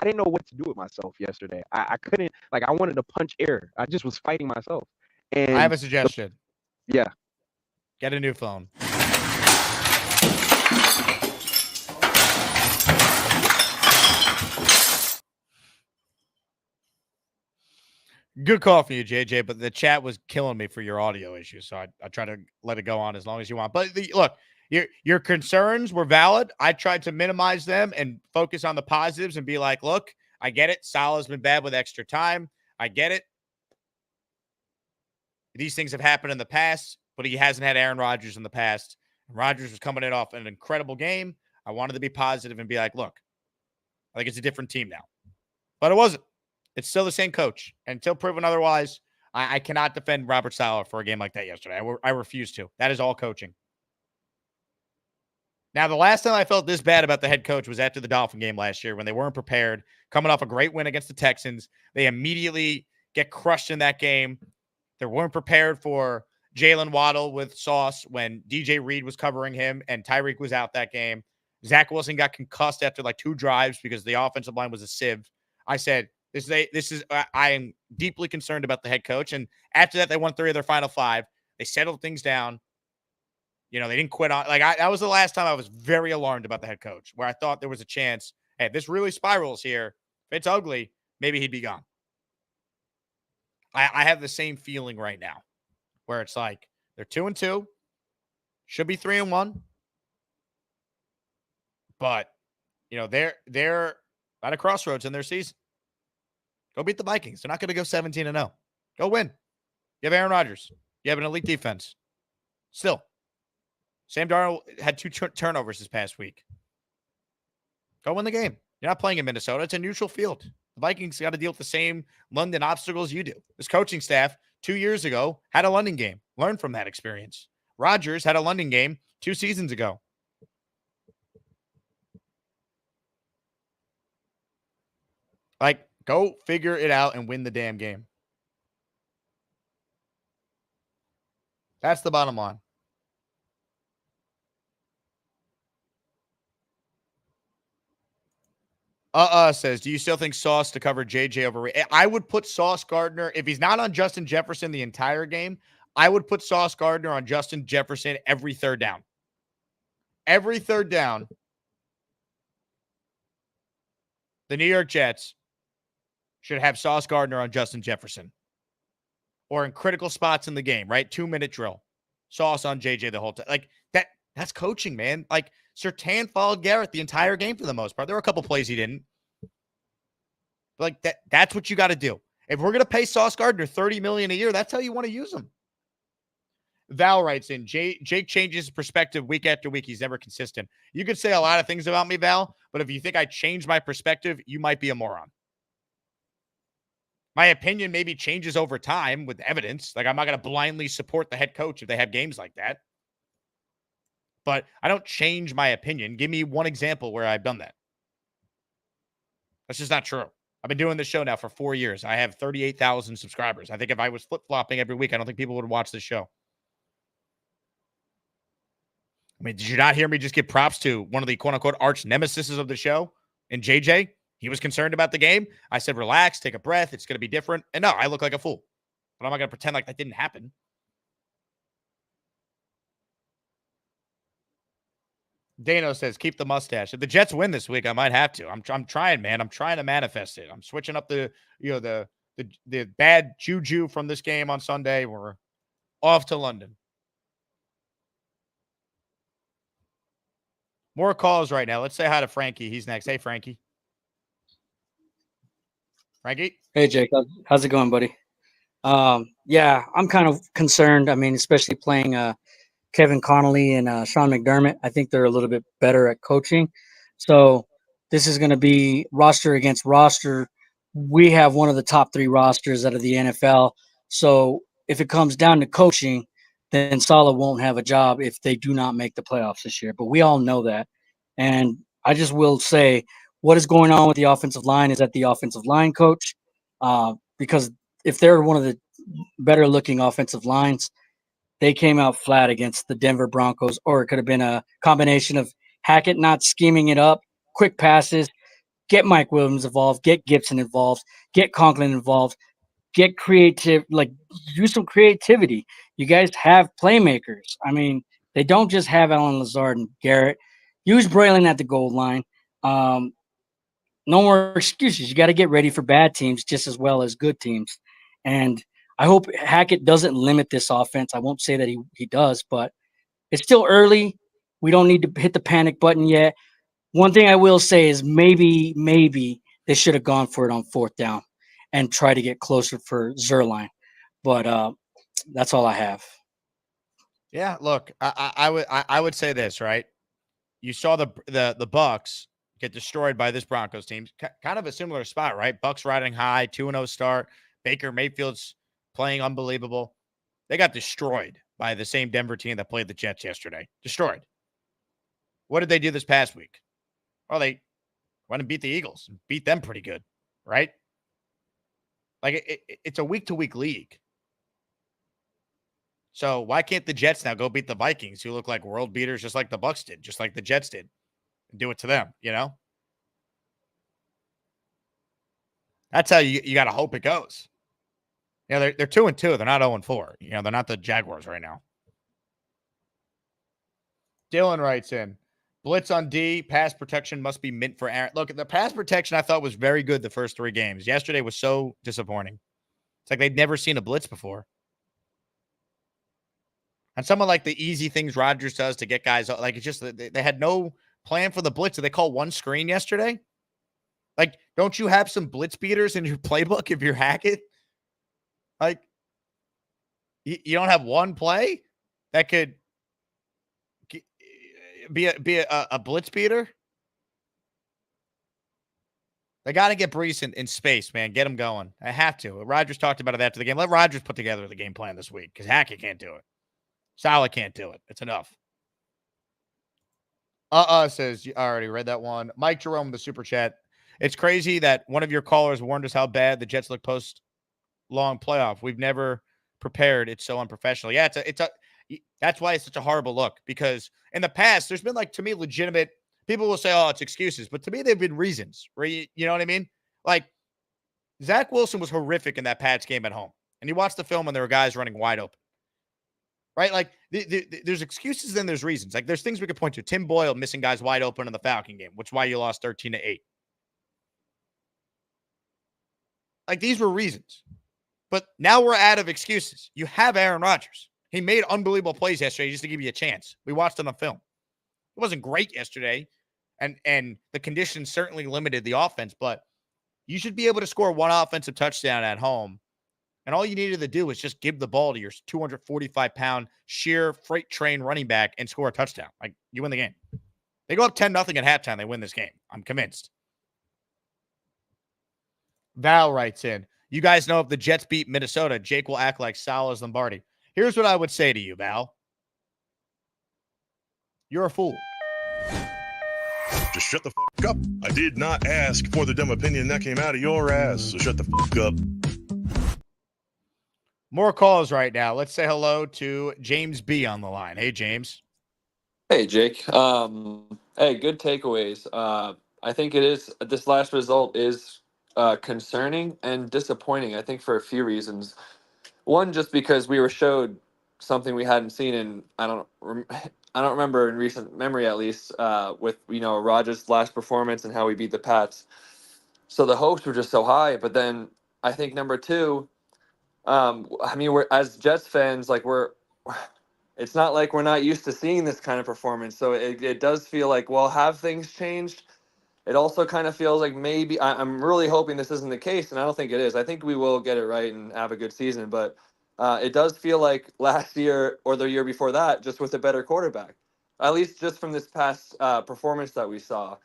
didn't know what to do with myself yesterday. I couldn't, I wanted to punch air. I just was fighting myself. And I have a suggestion. Yeah. Get a new phone. Good call for you, JJ, but the chat was killing me for your audio issue, so I try to let it go on as long as you want. But look, your concerns were valid. I tried to minimize them and focus on the positives and be like, look, I get it. Saleh's been bad with extra time. I get it. These things have happened in the past, but he hasn't had Aaron Rodgers in the past. Rodgers was coming in off an incredible game. I wanted to be positive and be like, look, I think it's a different team now. But it wasn't. It's still the same coach. Until proven otherwise, I cannot defend Robert Saleh for a game like that yesterday. I refuse to. That is all coaching. Now, the last time I felt this bad about the head coach was after the Dolphin game last year when they weren't prepared, coming off a great win against the Texans. They immediately get crushed in that game. They weren't prepared for Jalen Waddle with Sauce when DJ Reed was covering him and Tyreek was out that game. Zach Wilson got concussed after like 2 drives because the offensive line was a sieve. I said, I am deeply concerned about the head coach. And after that, they won 3 of their final 5. They settled things down. You know, they didn't quit on that was the last time I was very alarmed about the head coach, where I thought there was a chance, hey, if this really spirals here, if it's ugly, maybe he'd be gone. I have the same feeling right now, where it's like they're 2-2, should be 3-1, but you know they're at a crossroads in their season. Go beat the Vikings. They're not going to go 17-0. Go win. You have Aaron Rodgers. You have an elite defense. Still. Sam Darnold had 2 turnovers this past week. Go win the game. You're not playing in Minnesota. It's a neutral field. The Vikings got to deal with the same London obstacles you do. This coaching staff 2 years ago had a London game. Learn from that experience. Rodgers had a London game 2 seasons ago. Like, go figure it out and win the damn game. That's the bottom line. Says, do you still think Sauce to cover JJ over? I would put Sauce Gardner, if he's not on Justin Jefferson the entire game, I would put Sauce Gardner on Justin Jefferson every third down. Every third down, the New York Jets should have Sauce Gardner on Justin Jefferson. Or in critical spots in the game, right? 2-minute drill. Sauce on JJ the whole time. Like, that's coaching, man. Like, Surtain followed Garrett the entire game for the most part. There were a couple plays he didn't. Like, that's what you got to do. If we're going to pay Sauce Gardner $30 million a year, that's how you want to use him. Val writes in, Jake changes his perspective week after week. He's never consistent. You could say a lot of things about me, Val, but if you think I changed my perspective, you might be a moron. My opinion maybe changes over time with evidence. Like, I'm not going to blindly support the head coach if they have games like that. But I don't change my opinion. Give me one example where I've done that. That's just not true. I've been doing this show now for 4 years. I have 38,000 subscribers. I think if I was flip-flopping every week, I don't think people would watch this show. I mean, did you not hear me just give props to one of the quote-unquote arch nemesis of the show in JJ? He was concerned about the game. I said, relax, take a breath. It's going to be different. And no, I look like a fool. But I'm not going to pretend like that didn't happen. Dano says, keep the mustache. If the Jets win this week, I might have to. I'm trying, man. I'm trying to manifest it. I'm switching up the bad juju from this game on Sunday. We're off to London. More calls right now. Let's say hi to Frankie. He's next. Hey, Frankie. Frankie? Hey, Jake. How's it going, buddy? Yeah, I'm kind of concerned. I mean, especially playing Kevin Connolly and Sean McDermott. I think they're a little bit better at coaching. So this is going to be roster against roster. We have one of the top 3 rosters out of the NFL. So if it comes down to coaching, then Saleh won't have a job if they do not make the playoffs this year. But we all know that. And I just will say what is going on with the offensive line is at the offensive line coach. Because if they're one of the better looking offensive lines, they came out flat against the Denver Broncos, or it could have been a combination of Hackett not scheming it up, quick passes, get Mike Williams involved, get Gibson involved, get Conklin involved, get creative, like use some creativity. You guys have playmakers. I mean, they don't just have Allen Lazard and Garrett. Use Braylon at the goal line. No more excuses. You got to get ready for bad teams just as well as good teams. And I hope Hackett doesn't limit this offense. I won't say that he does, but it's still early. We don't need to hit the panic button yet. One thing I will say is maybe they should have gone for it on 4th down and try to get closer for Zerline. But that's all I have. Yeah, look, I would say this, right? You saw the Bucks get destroyed by this Broncos team. Kind of a similar spot, right? Bucks riding high, 2-0 start. Baker Mayfield's playing unbelievable. They got destroyed by the same Denver team that played the Jets yesterday. Destroyed. What did they do this past week? Well, they went and beat the Eagles. Beat them pretty good, right? Like, it's a week-to-week league. So why can't the Jets now go beat the Vikings, who look like world beaters just like the Bucs did, just like the Jets did, and do it to them, you know? That's how you got to hope it goes. You know, they're 2-2. They're not 0-4. You know, they're not the Jaguars right now. Dylan writes in, blitz on D, pass protection must be mint for Aaron. Look, the pass protection I thought was very good the first 3 games. Yesterday was so disappointing. It's like they'd never seen a blitz before. And someone like the easy things Rodgers does to get guys, like it's just, they had no plan for the blitz. Did they call one screen yesterday? Like, don't you have some blitz beaters in your playbook if you're Hackett? Like, you don't have one play that could be a blitz beater? They got to get Brees in space, man. Get him going. I have to. Rodgers talked about it after the game. Let Rodgers put together the game plan this week because Hackett can't do it. Saleh can't do it. It's enough. Says, I already read that one. Mike Jerome, the super chat. It's crazy that one of your callers warned us how bad the Jets look post-long playoff. We've never prepared. It's so unprofessional. Yeah, that's why it's such a horrible look, because in the past, there's been, like, to me, legitimate – people will say, oh, it's excuses. But to me, they've been reasons. You know what I mean? Like, Zach Wilson was horrific in that Pats game at home. And you watch the film and there were guys running wide open. Right? Like, there's excuses and there's reasons. Like, there's things we could point to. Tim Boyle missing guys wide open in the Falcon game, which is why you lost 13-8. Like, these were reasons. But now we're out of excuses. You have Aaron Rodgers. He made unbelievable plays yesterday just to give you a chance. We watched on the film. It wasn't great yesterday, and the conditions certainly limited the offense, but you should be able to score one offensive touchdown at home. And all you needed to do was just give the ball to your 245-pound sheer freight train running back and score a touchdown. Like, you win the game. They go up 10-0 at halftime. They win this game. I'm convinced. Val writes in, you guys know if the Jets beat Minnesota, Jake will act like Saleh's Lombardi. Here's what I would say to you, Val. You're a fool. Just shut the fuck up. I did not ask for the dumb opinion that came out of your ass, so shut the fuck up. More calls right now. Let's say hello to James B on the line. Hey, James. Hey, Jake. Hey, good takeaways. I think this last result is concerning and disappointing, I think, for a few reasons. One, just because we were showed something we hadn't seen in, I don't remember in recent memory, at least, with, Rodgers' last performance and how we beat the Pats. So the hopes were just so high. But then I think number two, we're, as Jets fans, like, it's not like we're not used to seeing this kind of performance. So it does feel like, well, have things changed? It also kind of feels like maybe I'm really hoping this isn't the case, and I don't think it is. I think we will get it right and have a good season, but it does feel like last year or the year before that, just with a better quarterback, at least just from this past performance that we saw.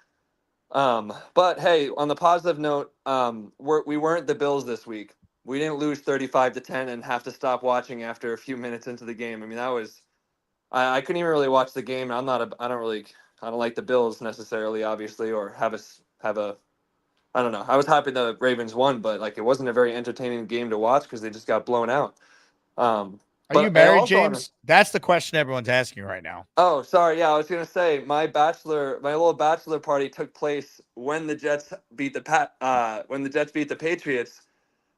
But hey, on the positive note, we weren't the Bills this week. We didn't lose 35-10 and have to stop watching after a few minutes into the game. I mean, that was I couldn't even really watch the game. I don't like the Bills necessarily, obviously, or have a I don't know. I was happy the Ravens won, but like, it wasn't a very entertaining game to watch because they just got blown out. Are you married, James? That's the question everyone's asking right now. Oh, sorry. Yeah, I was gonna say my little bachelor party took place when the Jets beat the Patriots.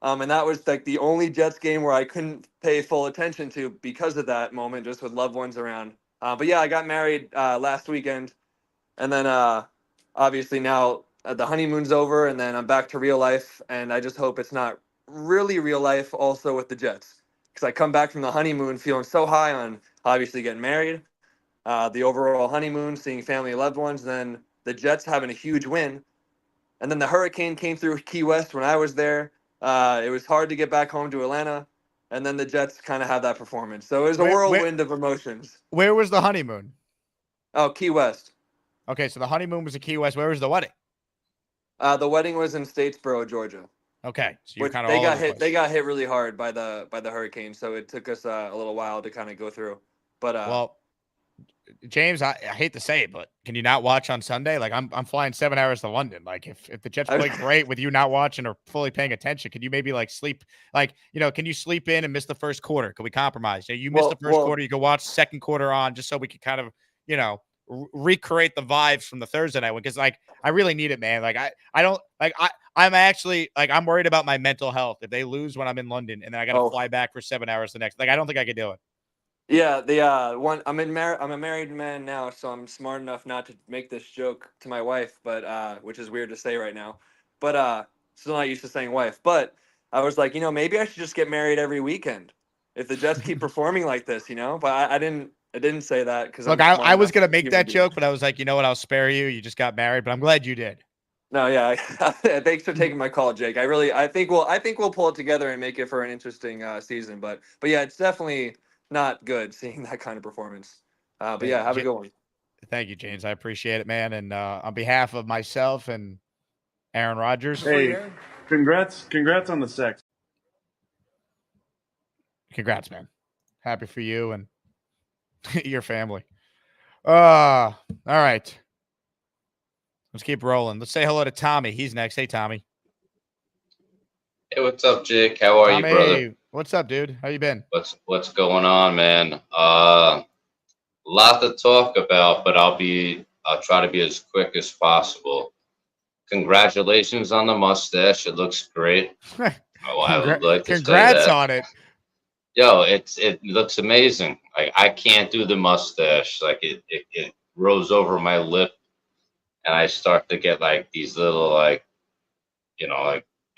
And that was like the only Jets game where I couldn't pay full attention to because of that moment, just with loved ones around. But yeah, I got married last weekend, and then obviously now the honeymoon's over, and then I'm back to real life, and I just hope it's not really real life also with the Jets, because I come back from the honeymoon feeling so high on obviously getting married, the overall honeymoon, seeing family and loved ones, then the Jets having a huge win, and then the hurricane came through Key West when I was there. It was hard to get back home to Atlanta, and then the Jets kind of have that performance. So it was a whirlwind of emotions. Where was the honeymoon? Oh, Key West. Okay, so the honeymoon was in Key West. Where was the wedding? The wedding was in Statesboro, Georgia. Okay, so you're kind of they got hit really hard by the hurricane, so it took us a little while to kind of go through. But well, James, I hate to say it, but can you not watch on Sunday? Like I'm flying 7 hours to London. Like if the Jets play great with you not watching or fully paying attention, can you maybe like sleep? Like, can you sleep in and miss the first quarter? Can we compromise? You miss the first quarter, you can watch second quarter on just so we can kind of, recreate the vibes from the Thursday night one. Cause like, I really need it, man. Like I don't like, I'm actually like, I'm worried about my mental health. If they lose when I'm in London and then I got to fly back for 7 hours the next, like, I don't think I could do it. Yeah, I'm a married man now, so I'm smart enough not to make this joke to my wife, but which is weird to say right now. But still not used to saying wife. But I was like, maybe I should just get married every weekend if the Jets keep performing like this, But I didn't say that because look, I was gonna make that joke, but I was like, you know what? I'll spare you. You just got married, but I'm glad you did. No, yeah. Thanks for taking my call, Jake. I think we'll pull it together and make it for an interesting season. But yeah, it's definitely not good seeing that kind of performance. But yeah, have a good one. Thank you, James. I appreciate it, man. And on behalf of myself and Aaron Rodgers, hey, congrats on the sex. Congrats, man. Happy for you and your family. All right. Let's keep rolling. Let's say hello to Tommy. He's next. Hey, Tommy. Hey, what's up, Jake? How are Tommy, you, brother? What's up, dude? How you been? What's going on, man? A lot to talk about, but I'll try to be as quick as possible. Congratulations on the mustache. It looks great. I would like to Congrats say that. on it. Yo, it looks amazing. I can't do the mustache. Like it grows over my lip, and I start to get like these little like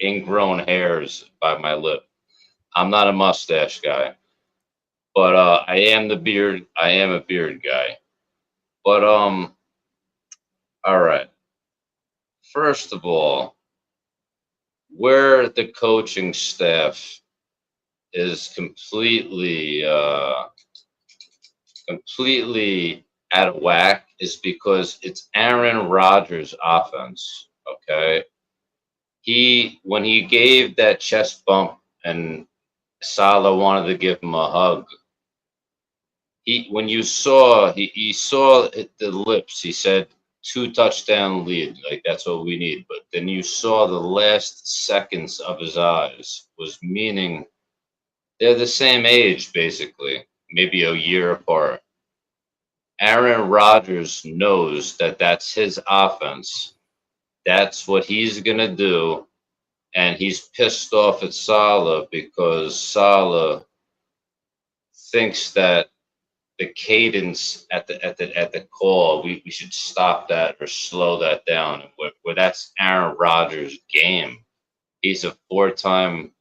ingrown hairs by my lip. I'm not a mustache guy, but I am the beard. I am a beard guy. But all right. First of all, where the coaching staff is completely out of whack is because it's Aaron Rodgers' offense. Okay. When he gave that chest bump and Saleh wanted to give him a hug, when you saw he saw the lips, he said 2-touchdown lead, like that's what we need. But then you saw the last seconds of his eyes was meaning they're the same age, basically, maybe a year apart. Aaron Rodgers knows that that's his offense. That's what he's going to do. And he's pissed off at Saleh because Saleh thinks that the cadence at the call, we should stop that or slow that down. Where that's Aaron Rodgers' game. He's a 4-time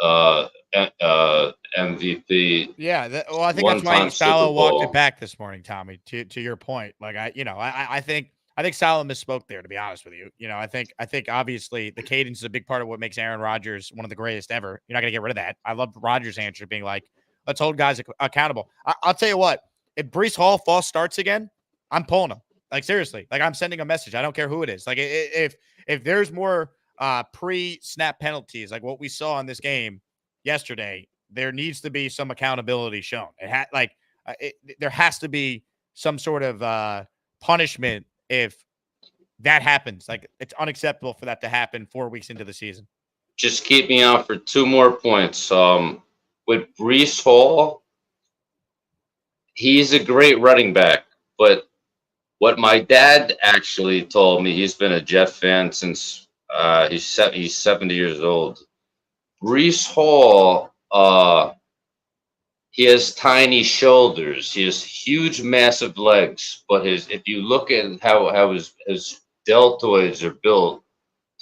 MVP. Yeah, I think that's why Saleh walked it back this morning, Tommy. To your point, like I think Saleh misspoke there. To be honest with you, I think obviously the cadence is a big part of what makes Aaron Rodgers one of the greatest ever. You're not gonna get rid of that. I love Rodgers' answer being like, "Let's hold guys accountable." I'll tell you what. If Breece Hall false starts again, I'm pulling him. Like seriously, like I'm sending a message. I don't care who it is. Like if there's more pre-snap penalties like what we saw in this game yesterday, there needs to be some accountability shown. There has to be some sort of punishment if that happens. Like it's unacceptable for that to happen 4 weeks into the season. Just keep me on for 2 more points. With Breece Hall, he's a great running back, but what my dad actually told me, he's been a Jet fan since he's 70 years old. Breece Hall, he has tiny shoulders. He has huge, massive legs. But if you look at how his deltoids are built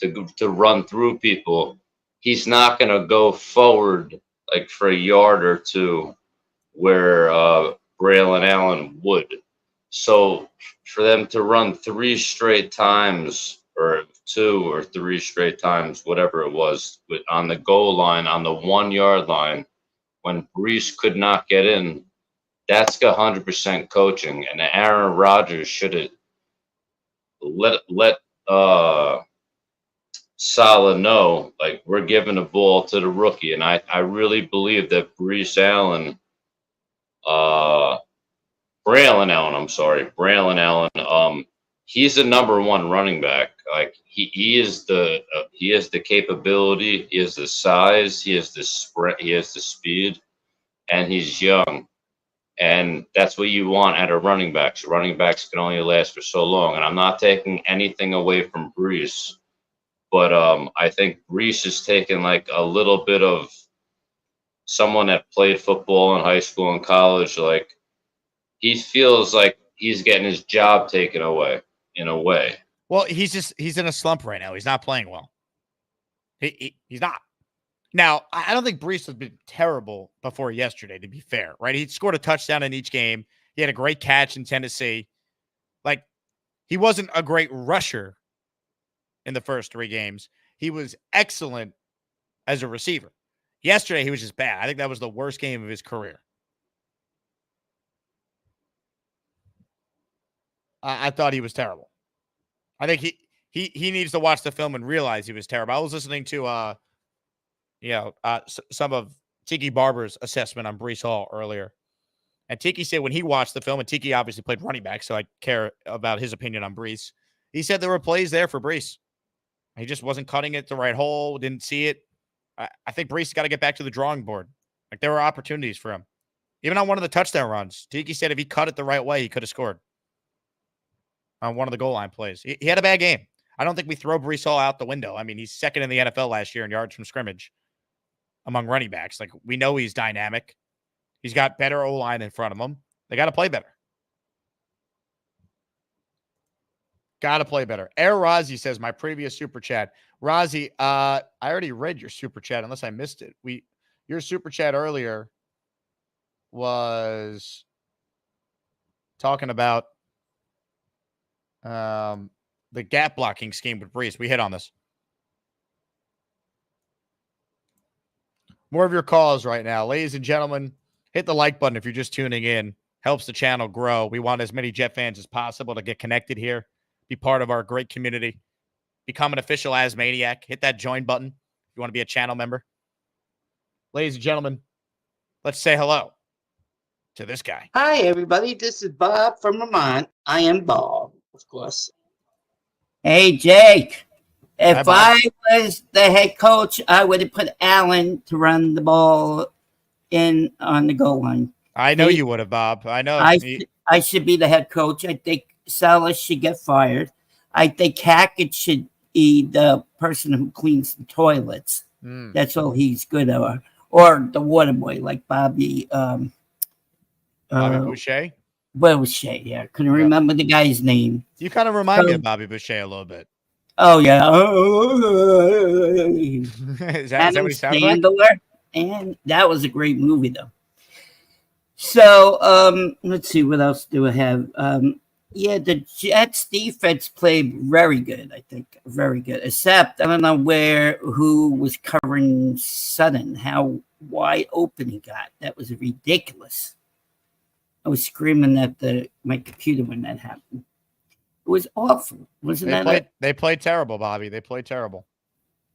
to run through people, he's not going to go forward like for a yard or two where Braylon Allen would. So for them to run 3 straight times or 2 or 3 straight times, whatever it was, on the goal line, on the 1-yard line, when Breece could not get in, that's 100% coaching. And Aaron Rodgers should have let Saleh know, like, we're giving the ball to the rookie. And I really believe that Breece Allen Braylon Allen. I'm sorry, Braylon Allen. He's the number one running back. Like he is he has the capability, he has the size, he has the sprint, he has the speed, and he's young. And that's what you want out of running backs. Running backs can only last for so long. And I'm not taking anything away from Brees, but I think Brees has taken like a little bit of someone that played football in high school and college. Like he feels like he's getting his job taken away in a way. Well, he's in a slump right now. He's not playing well. He's not. Now, I don't think Brees has been terrible before yesterday, to be fair, right? He scored a touchdown in each game. He had a great catch in Tennessee. Like, he wasn't a great rusher in the first 3 games. He was excellent as a receiver. Yesterday, he was just bad. I think that was the worst game of his career. I thought he was terrible. I think he needs to watch the film and realize he was terrible. I was listening to some of Tiki Barber's assessment on Brees Hall earlier. And Tiki said when he watched the film, and Tiki obviously played running back, so I care about his opinion on Brees. He said there were plays there for Brees. He just wasn't cutting it the right hole, didn't see it. I think Brees got to get back to the drawing board. Like, there were opportunities for him. Even on one of the touchdown runs, Tiki said if he cut it the right way, he could have scored on one of the goal line plays. He had a bad game. I don't think we throw Brees Hall out the window. I mean, he's second in the NFL last year in yards from scrimmage among running backs. Like, we know he's dynamic. He's got better O-line in front of him. They got to play better. Got to play better. Air Razi says, my previous super chat. Razi, I already read your super chat unless I missed it. Your super chat earlier was talking about the gap blocking scheme with Brees. We hit on this. More of your calls right now. Ladies and gentlemen, hit the like button if you're just tuning in. Helps the channel grow. We want as many Jet fans as possible to get connected here, be part of our great community, become an official Asmaniac. Hit that join button if you want to be a channel member. Ladies and gentlemen, let's say hello to this guy. Hi, everybody. This is Bob from Vermont. I am Bob, of course. Hey, Jake. If I was the head coach, I would have put Allen to run the ball in on the goal line. I know you would have, Bob. I know. I should be the head coach. I think Saleh should get fired. I think Hackett should be the person who cleans the toilets. That's all he's good at. Or the water boy, like Bobby. Bobby Boucher? Boucher, yeah. Couldn't remember the guy's name. You kind of remind me of Bobby Boucher a little bit. Oh, yeah. Is that what he sounds like? And that was a great movie, though. So, let's see. What else do I have? Yeah, the Jets defense played very good, I think. Very good. Except, I don't know who was covering Sutton, how wide open he got. That was ridiculous. I was screaming at my computer when that happened. It was awful. They played terrible, Bobby. They played terrible.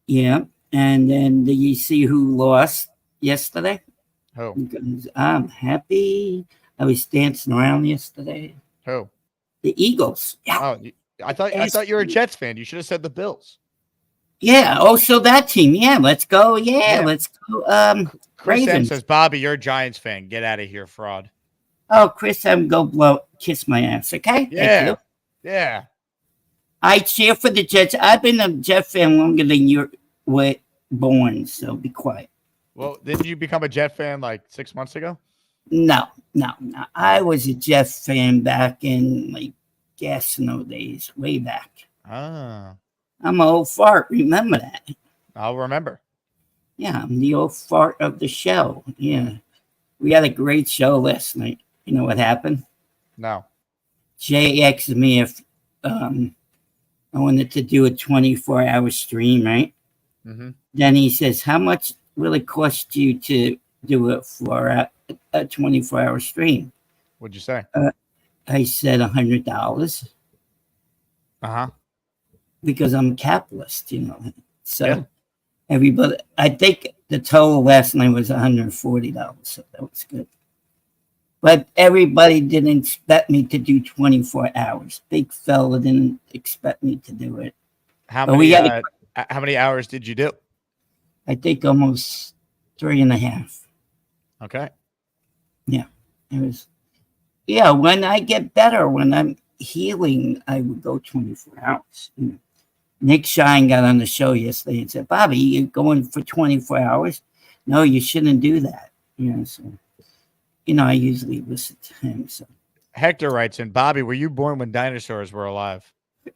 Yeah. And then do you see who lost yesterday? Who? I'm happy. I was dancing around yesterday. Who? The Eagles. Yeah. Oh, I thought you were a Jets fan. You should have said the Bills. Yeah. Oh, so that team. Yeah. Let's go. Yeah. Let's go. Chris M Ravens. says, Bobby, you're a Giants fan. Get out of here, fraud. Oh, Chris M, kiss my ass. Okay. Yeah. Thank you. Yeah. I cheer for the Jets. I've been a Jet fan longer than you were born, so be quiet. Well, didn't you become a Jet fan like 6 months ago? No. I was a Jet fan back in like Gastineau days, way back. Ah. I'm an old fart. Remember that? I'll remember. Yeah, I'm the old fart of the show. Yeah. We had a great show last night. You know what happened? No. Jay asked me if I wanted to do a 24-hour stream, right? Mm-hmm. Then he says, how much will it cost you to do it for a 24-hour stream? What'd you say? I said $100. Uh-huh. Because I'm a capitalist, you know. So everybody, I think the total last night was $140. So that was good. But everybody didn't expect me to do 24 hours. Big fella didn't expect me to do it. How But we many got how many hours did you do? I think almost 3.5. Okay. Yeah. It was yeah, when I get better, when I'm healing, I would go 24 hours. You know. Nick Shine got on the show yesterday and said, Bobby, you're going for 24 hours? No, you shouldn't do that. You know, so I usually listen to him. So Hector writes in, Bobby, were you born when dinosaurs were alive?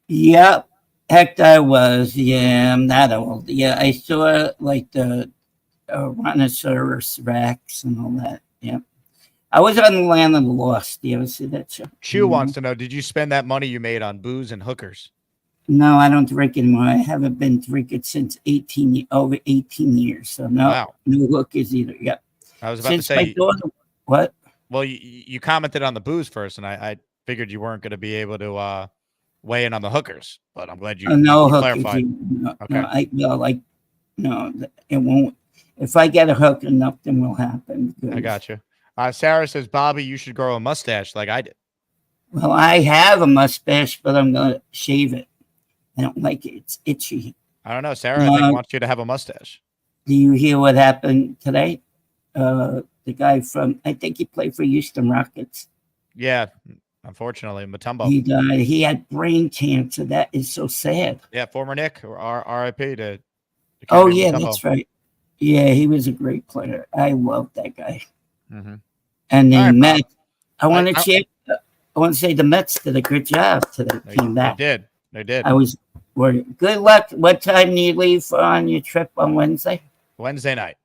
yep. Heck, I was. Yeah, I'm not old. Yeah, I saw like the Rhinoceros Rex and all that. Yeah. I was on the Land of the Lost. Do you ever see that show? Chew wants to know, did you spend that money you made on booze and hookers? No, I don't drink anymore. I haven't been drinking since over 18 years. So no, Wow. no hookers either. Yep. I was about Since to say, my daughter, what? Well, you commented on the booze first, and I figured you weren't going to be able to weigh in on the hookers, but I'm glad you, No you hookers. clarified. Okay. No, it won't. If I get a hook, nothing will happen. I got you. Sarah says, Bobby, you should grow a mustache like I did. Well, I have a mustache, but I'm going to shave it. I don't like it. It's itchy. I don't know. Sarah, I think wants you to have a mustache. Do you hear what happened today? The guy from, I think he played for Houston Rockets. Yeah, unfortunately, Mutombo. He died. He had brain cancer. That is so sad. Yeah, former Nick, or RIP to Oh, yeah, Mutombo. that's right. Yeah, he was a great player. I love that guy. Mm-hmm. And the All right, Mets, I want to say the Mets did a good job today. Came back. They did. I was worried. Good luck. What time do you leave on your trip on Wednesday? Wednesday night.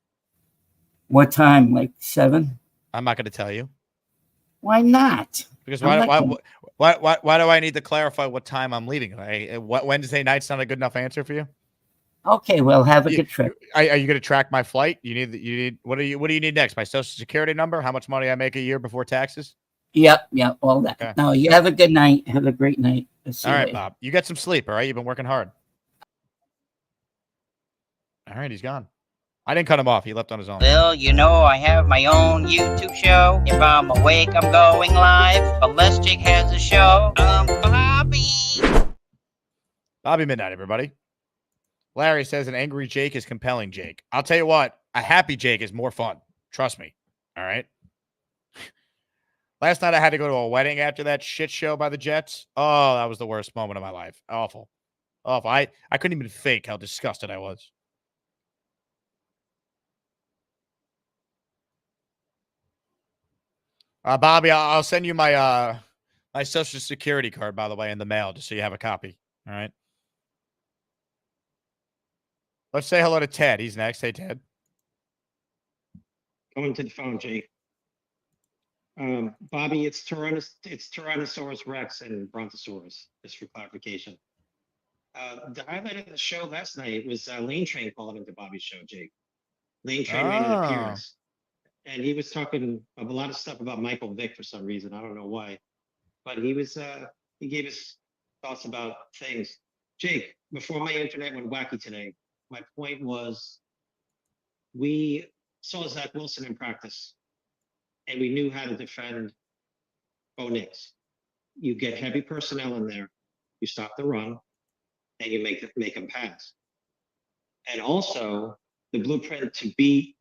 What time? Like 7? I'm not going to tell you. Why not? Because why do I need to clarify what time I'm leaving? What Wednesday night's not a good enough answer for you? Okay, well, have a good trip. Are you going to track my flight? You need what do you need next? My social security number? How much money I make a year before taxes? Yep, all that. Okay. No, you have a good night. Have a great night. All right, Bob. You get some sleep, all right? You've been working hard. All right, he's gone. I didn't cut him off. He left on his own. Well, you know I have my own YouTube show. If I'm awake, I'm going live. Unless Jake has a show, I'm Bobby. Bobby Midnight, everybody. Larry says an angry Jake is compelling Jake. I'll tell you what, a happy Jake is more fun. Trust me. All right? Last night I had to go to a wedding after that shit show by the Jets. Oh, that was the worst moment of my life. Awful. I couldn't even fake how disgusted I was. Bobby, I'll send you my my social security card, by the way, in the mail, just so you have a copy. All right. Let's say hello to Ted. He's next. Hey, Ted. Going to the phone, Jake. Bobby, it's Tyrannosaurus Rex and Brontosaurus, just for clarification. The highlight of the show last night was Lane Train calling into Bobby's show, Jake. Lane Train made an appearance. And he was talking a lot of stuff about Michael Vick for some reason. I don't know why. But he gave his thoughts about things. Jake, before my internet went wacky today, my point was we saw Zach Wilson in practice, and we knew how to defend Bo Nix. You get heavy personnel in there, you stop the run, and you make them pass. And also, the blueprint to beat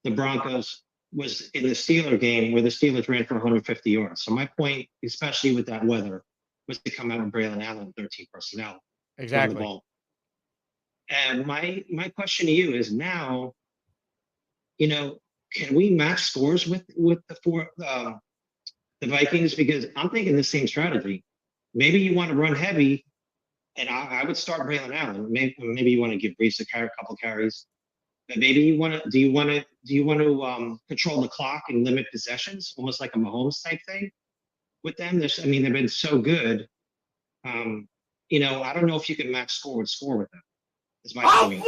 the Broncos was in the Steeler game where the Steelers ran for 150 yards. So my point, especially with that weather, was to come out with Braylon Allen, 13 personnel. Exactly. The ball. And my question to you is now, can we match scores with the Vikings? Because I'm thinking the same strategy. Maybe you want to run heavy, and I would start Braylon Allen. Maybe you want to give Brees a couple carries. But maybe you want to. Do you want to control the clock and limit possessions, almost like a Mahomes type thing with them? They've been so good. I don't know if you can match score with them. Is my point.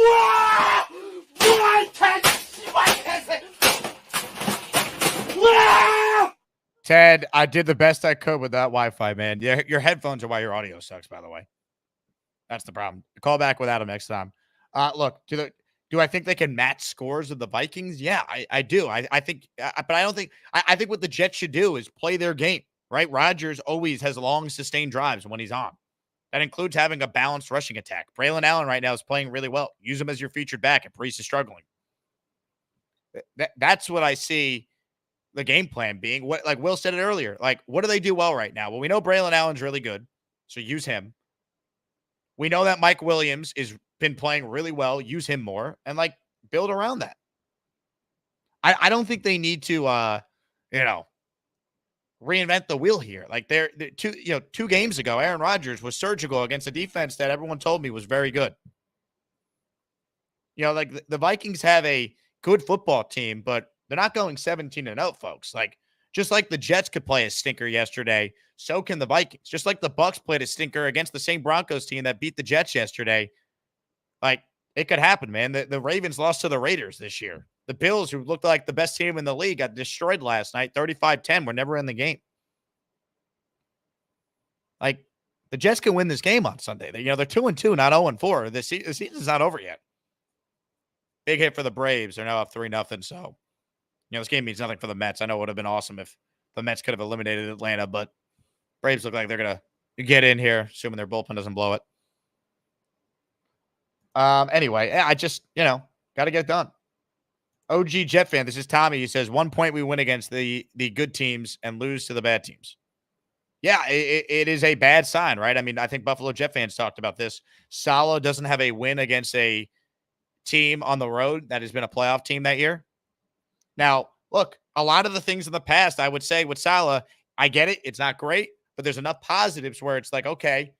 Ted, I did the best I could with that Wi-Fi, man. Your headphones are why your audio sucks, by the way. That's the problem. Call back with Adam next time. Look, Do I think they can match scores of the Vikings? Yeah, I do. I think, but I don't think, I think what the Jets should do is play their game, right? Rodgers always has long, sustained drives when he's on. That includes having a balanced rushing attack. Braylon Allen right now is playing really well. Use him as your featured back, and Priest is struggling. That's what I see the game plan being. What, like Will said it earlier, like, what do they do well right now? Well, we know Braylon Allen's really good, so use him. We know that Mike Williams is been playing really well. Use him more and like build around that. I don't think they need to reinvent the wheel here. Like they're 2 games ago, Aaron Rodgers was surgical against a defense that everyone told me was very good. Like the Vikings have a good football team, but they're not going 17-0, folks. Like, just like the Jets could play a stinker yesterday, so can the Vikings. Just like the Bucks played a stinker against the same Broncos team that beat the Jets yesterday. Like, it could happen, man. The Ravens lost to the Raiders this year. The Bills, who looked like the best team in the league, got destroyed last night, 35-10. We're never in the game. Like, the Jets can win this game on Sunday. They're 2-2, not 0-4. The season's not over yet. Big hit for the Braves. They're now up 3-0. So, this game means nothing for the Mets. I know it would have been awesome if the Mets could have eliminated Atlanta, but Braves look like they're going to get in here, assuming their bullpen doesn't blow it. Anyway, I just, got to get it done. OG Jet fan, this is Tommy. He says, 1 point we win against the good teams and lose to the bad teams. Yeah, it is a bad sign, right? I mean, I think Buffalo Jet fans talked about this. Saleh doesn't have a win against a team on the road that has been a playoff team that year. Now, look, a lot of the things in the past, I would say with Saleh, I get it. It's not great, but there's enough positives where it's like, okay,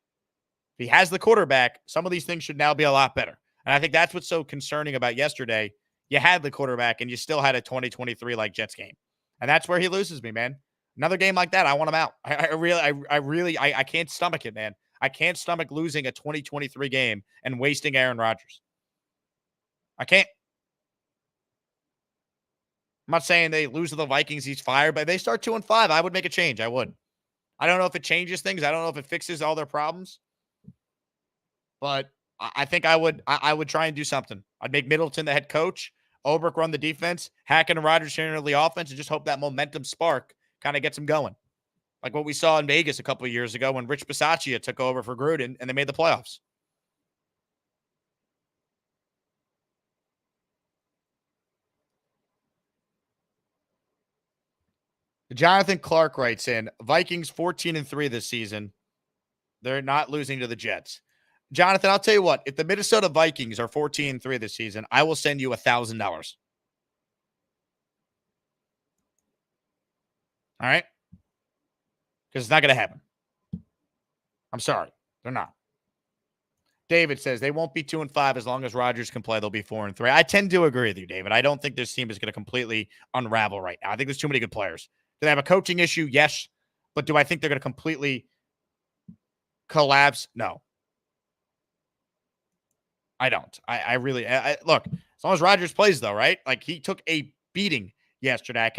if he has the quarterback, some of these things should now be a lot better. And I think that's what's so concerning about yesterday. You had the quarterback and you still had a 2023 like Jets game. And that's where he loses me, man. Another game like that, I want him out. I can't stomach it, man. I can't stomach losing a 2023 game and wasting Aaron Rodgers. I can't. I'm not saying they lose to the Vikings, he's fired, but if they start 2-5, I would make a change. I would. I don't know if it changes things. I don't know if it fixes all their problems. But I think I would try and do something. I'd make Middleton the head coach, Ulbrich run the defense, Hackett and Rodgers sharing the offense, and just hope that momentum spark kind of gets them going. Like what we saw in Vegas a couple of years ago when Rich Bisaccia took over for Gruden and they made the playoffs. Jonathan Clark writes in, Vikings 14-3 this season. They're not losing to the Jets. Jonathan, I'll tell you what, if the Minnesota Vikings are 14-3 this season, I will send you $1,000. All right? Because it's not going to happen. I'm sorry. They're not. David says they won't be 2-5 as long as Rodgers can play. They'll be 4-3. I tend to agree with you, David. I don't think this team is going to completely unravel right now. I think there's too many good players. Do they have a coaching issue? Yes. But do I think they're going to completely collapse? No. I don't. I really look, as long as Rodgers plays, though, right? Like, he took a beating yesterday.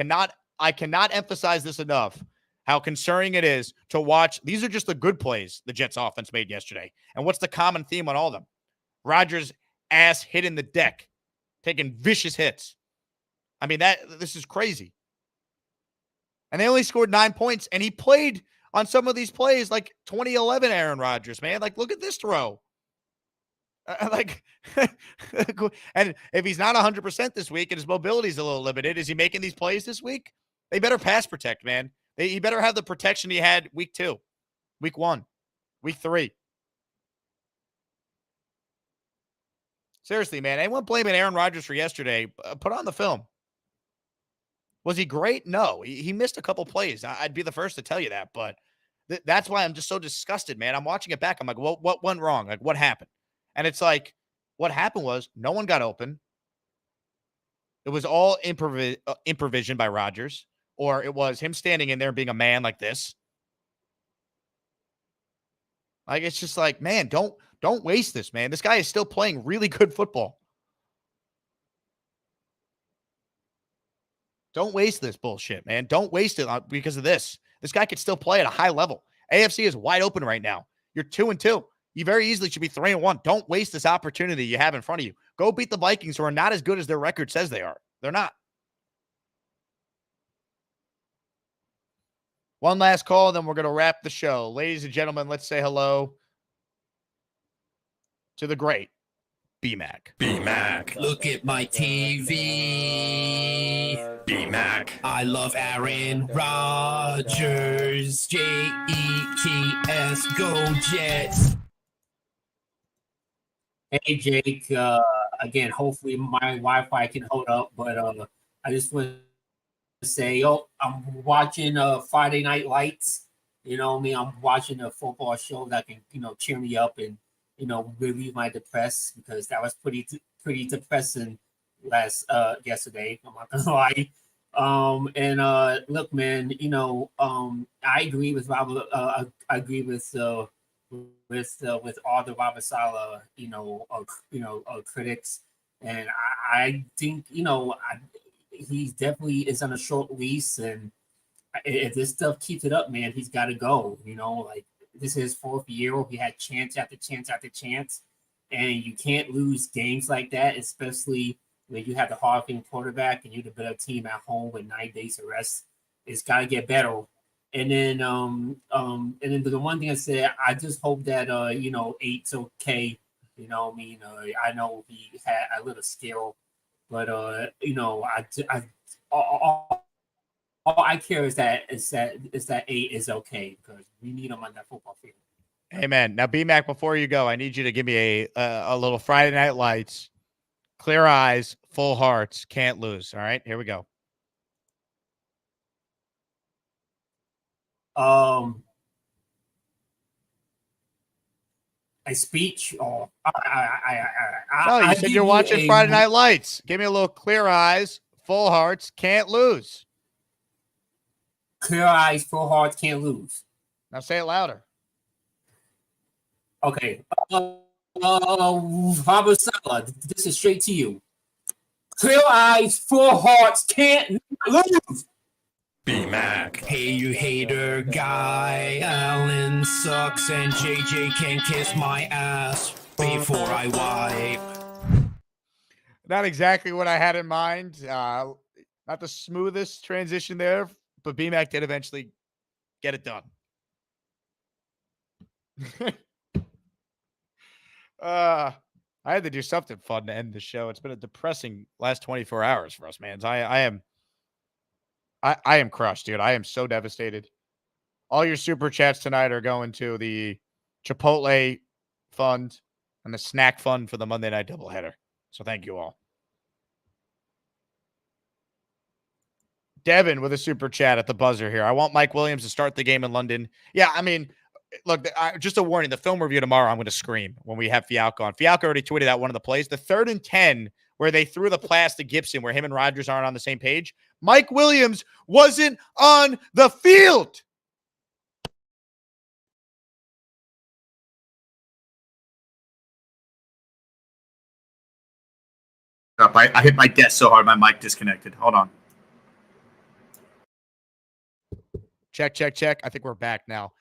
I cannot emphasize this enough, how concerning it is to watch. These are just the good plays the Jets offense made yesterday. And what's the common theme on all of them? Rodgers' ass hitting the deck, taking vicious hits. I mean, this is crazy. And they only scored 9 points, and he played on some of these plays like 2011 Aaron Rodgers, man. Like, look at this throw. And if he's not 100% this week and his mobility is a little limited, is he making these plays this week? They better pass protect, man. He better have the protection he had week 2, week 1, week 3. Seriously, man. Anyone blaming Aaron Rodgers for yesterday, put on the film. Was he great? No. He missed a couple plays. I'd be the first to tell you that, but that's why I'm just so disgusted, man. I'm watching it back. I'm like, what went wrong? Like, what happened? And it's like, what happened was no one got open. It was all improvision by Rodgers, or it was him standing in there and being a man like this. Like, it's just like, man, don't waste this, man. This guy is still playing really good football. Don't waste this bullshit, man. Don't waste it because of this. This guy could still play at a high level. AFC is wide open right now. You're 2-2. You very easily should be 3-1. Don't waste this opportunity you have in front of you. Go beat the Vikings, who are not as good as their record says they are. They're not. One last call, then we're going to wrap the show. Ladies and gentlemen, let's say hello to the great B-Mac. B-Mac, look at my TV. B-Mac, I love Aaron Rodgers. Jets, go Jets. Hey Jake, again, hopefully my Wi-Fi can hold up, but I just want to say, I'm watching Friday Night Lights. You know me, I'm watching a football show that can, cheer me up and, relieve my depress, because that was pretty depressing yesterday. I'm not gonna lie. Look, man, I agree with Robert. I agree with all the Robert Saleh, critics, and I think he definitely is on a short lease, and if this stuff keeps it up, man, he's got to go. Like, this is his fourth year. He had chance after chance after chance, and you can't lose games like that, especially when you have the Hall of Fame quarterback and you're the better team at home with 9 days of rest. It's got to get better. And then the one thing I said, I just hope that 8's okay. I know he had a little skill, but all I care is that 8 is okay, because we need him on that football field. Amen. Now, B-Mac, before you go, I need you to give me a little Friday Night Lights. Clear eyes, full hearts, can't lose. All right, here we go. A speech, or No, you said you're watching Friday Night Lights. Give me a little clear eyes, full hearts, can't lose. Clear eyes, full hearts, can't lose. Now say it louder. Okay. Robert Saleh, this is straight to you. Clear eyes, full hearts, can't lose. B-Mac, hey you hater guy, Allen sucks and JJ can kiss my ass before I wipe. Not exactly what I had in mind. Not the smoothest transition there, but B-Mac did eventually get it done. I had to do something fun to end the show. It's been a depressing last 24 hours for us, man. I am crushed, dude. I am so devastated. All your super chats tonight are going to the Chipotle fund and the snack fund for the Monday night doubleheader. So thank you all. Devin with a super chat at the buzzer here. I want Mike Williams to start the game in London. Yeah, I mean, look, just a warning. The film review tomorrow, I'm going to scream when we have Fialco on. Fialco already tweeted out one of the plays. The 3rd and 10 where they threw the pass to Gibson, where him and Rodgers aren't on the same page. Mike Williams wasn't on the field. I hit my desk so hard my mic disconnected. Hold on. Check. I think we're back now.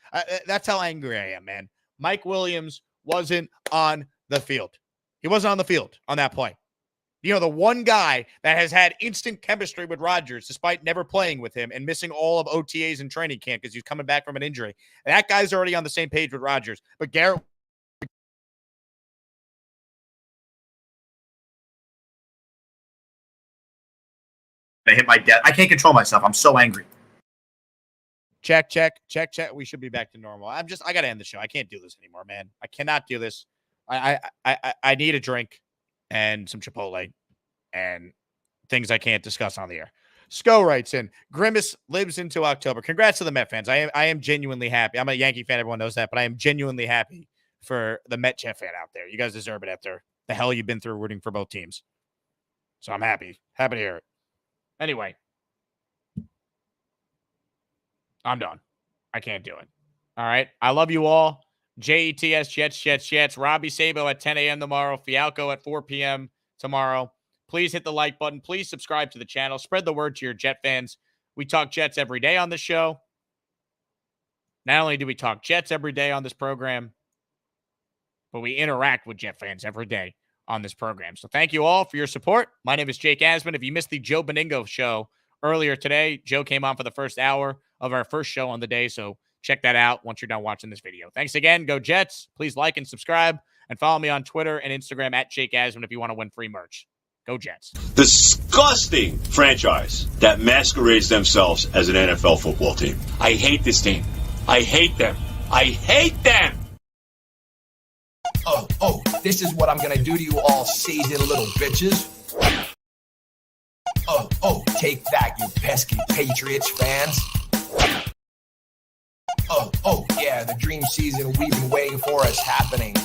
That's how angry I am, man. Mike Williams wasn't on the field. He wasn't on the field on that play. The one guy that has had instant chemistry with Rodgers despite never playing with him and missing all of OTAs and training camp because he's coming back from an injury. That guy's already on the same page with Rodgers. But Garrett, I hit my desk. I can't control myself. I'm so angry. Check. We should be back to normal. I got to end the show. I can't do this anymore, man. I cannot do this. I need a drink and some Chipotle and things I can't discuss on the air. Sco writes in, Grimace lives into October. Congrats to the Met fans. I am genuinely happy. I'm a Yankee fan. Everyone knows that, but I am genuinely happy for the Met Jet fan out there. You guys deserve it after the hell you've been through rooting for both teams. So I'm happy to hear it. Anyway, I'm done. I can't do it. All right. I love you all. JETS, Jets. Robbie Sabo at 10 a.m. tomorrow. Fialco at 4 p.m. tomorrow. Please hit the like button. Please subscribe to the channel. Spread the word to your Jet fans. We talk Jets every day on the show. Not only do we talk Jets every day on this program, but we interact with Jet fans every day on this program. So thank you all for your support. My name is Jake Asman. If you missed the Joe Beningo show earlier today, Joe came on for the first hour of our first show on the day. So check that out once you're done watching this video. Thanks again. Go Jets. Please like and subscribe and follow me on Twitter and Instagram at Jake Asman if you want to win free merch. Go Jets. Disgusting franchise that masquerades themselves as an NFL football team. I hate this team. I hate them. I hate them. Oh, this is what I'm gonna do to you all season, little bitches. Oh, take that, you pesky Patriots fans. Oh, yeah, the dream season we've been waiting for is happening.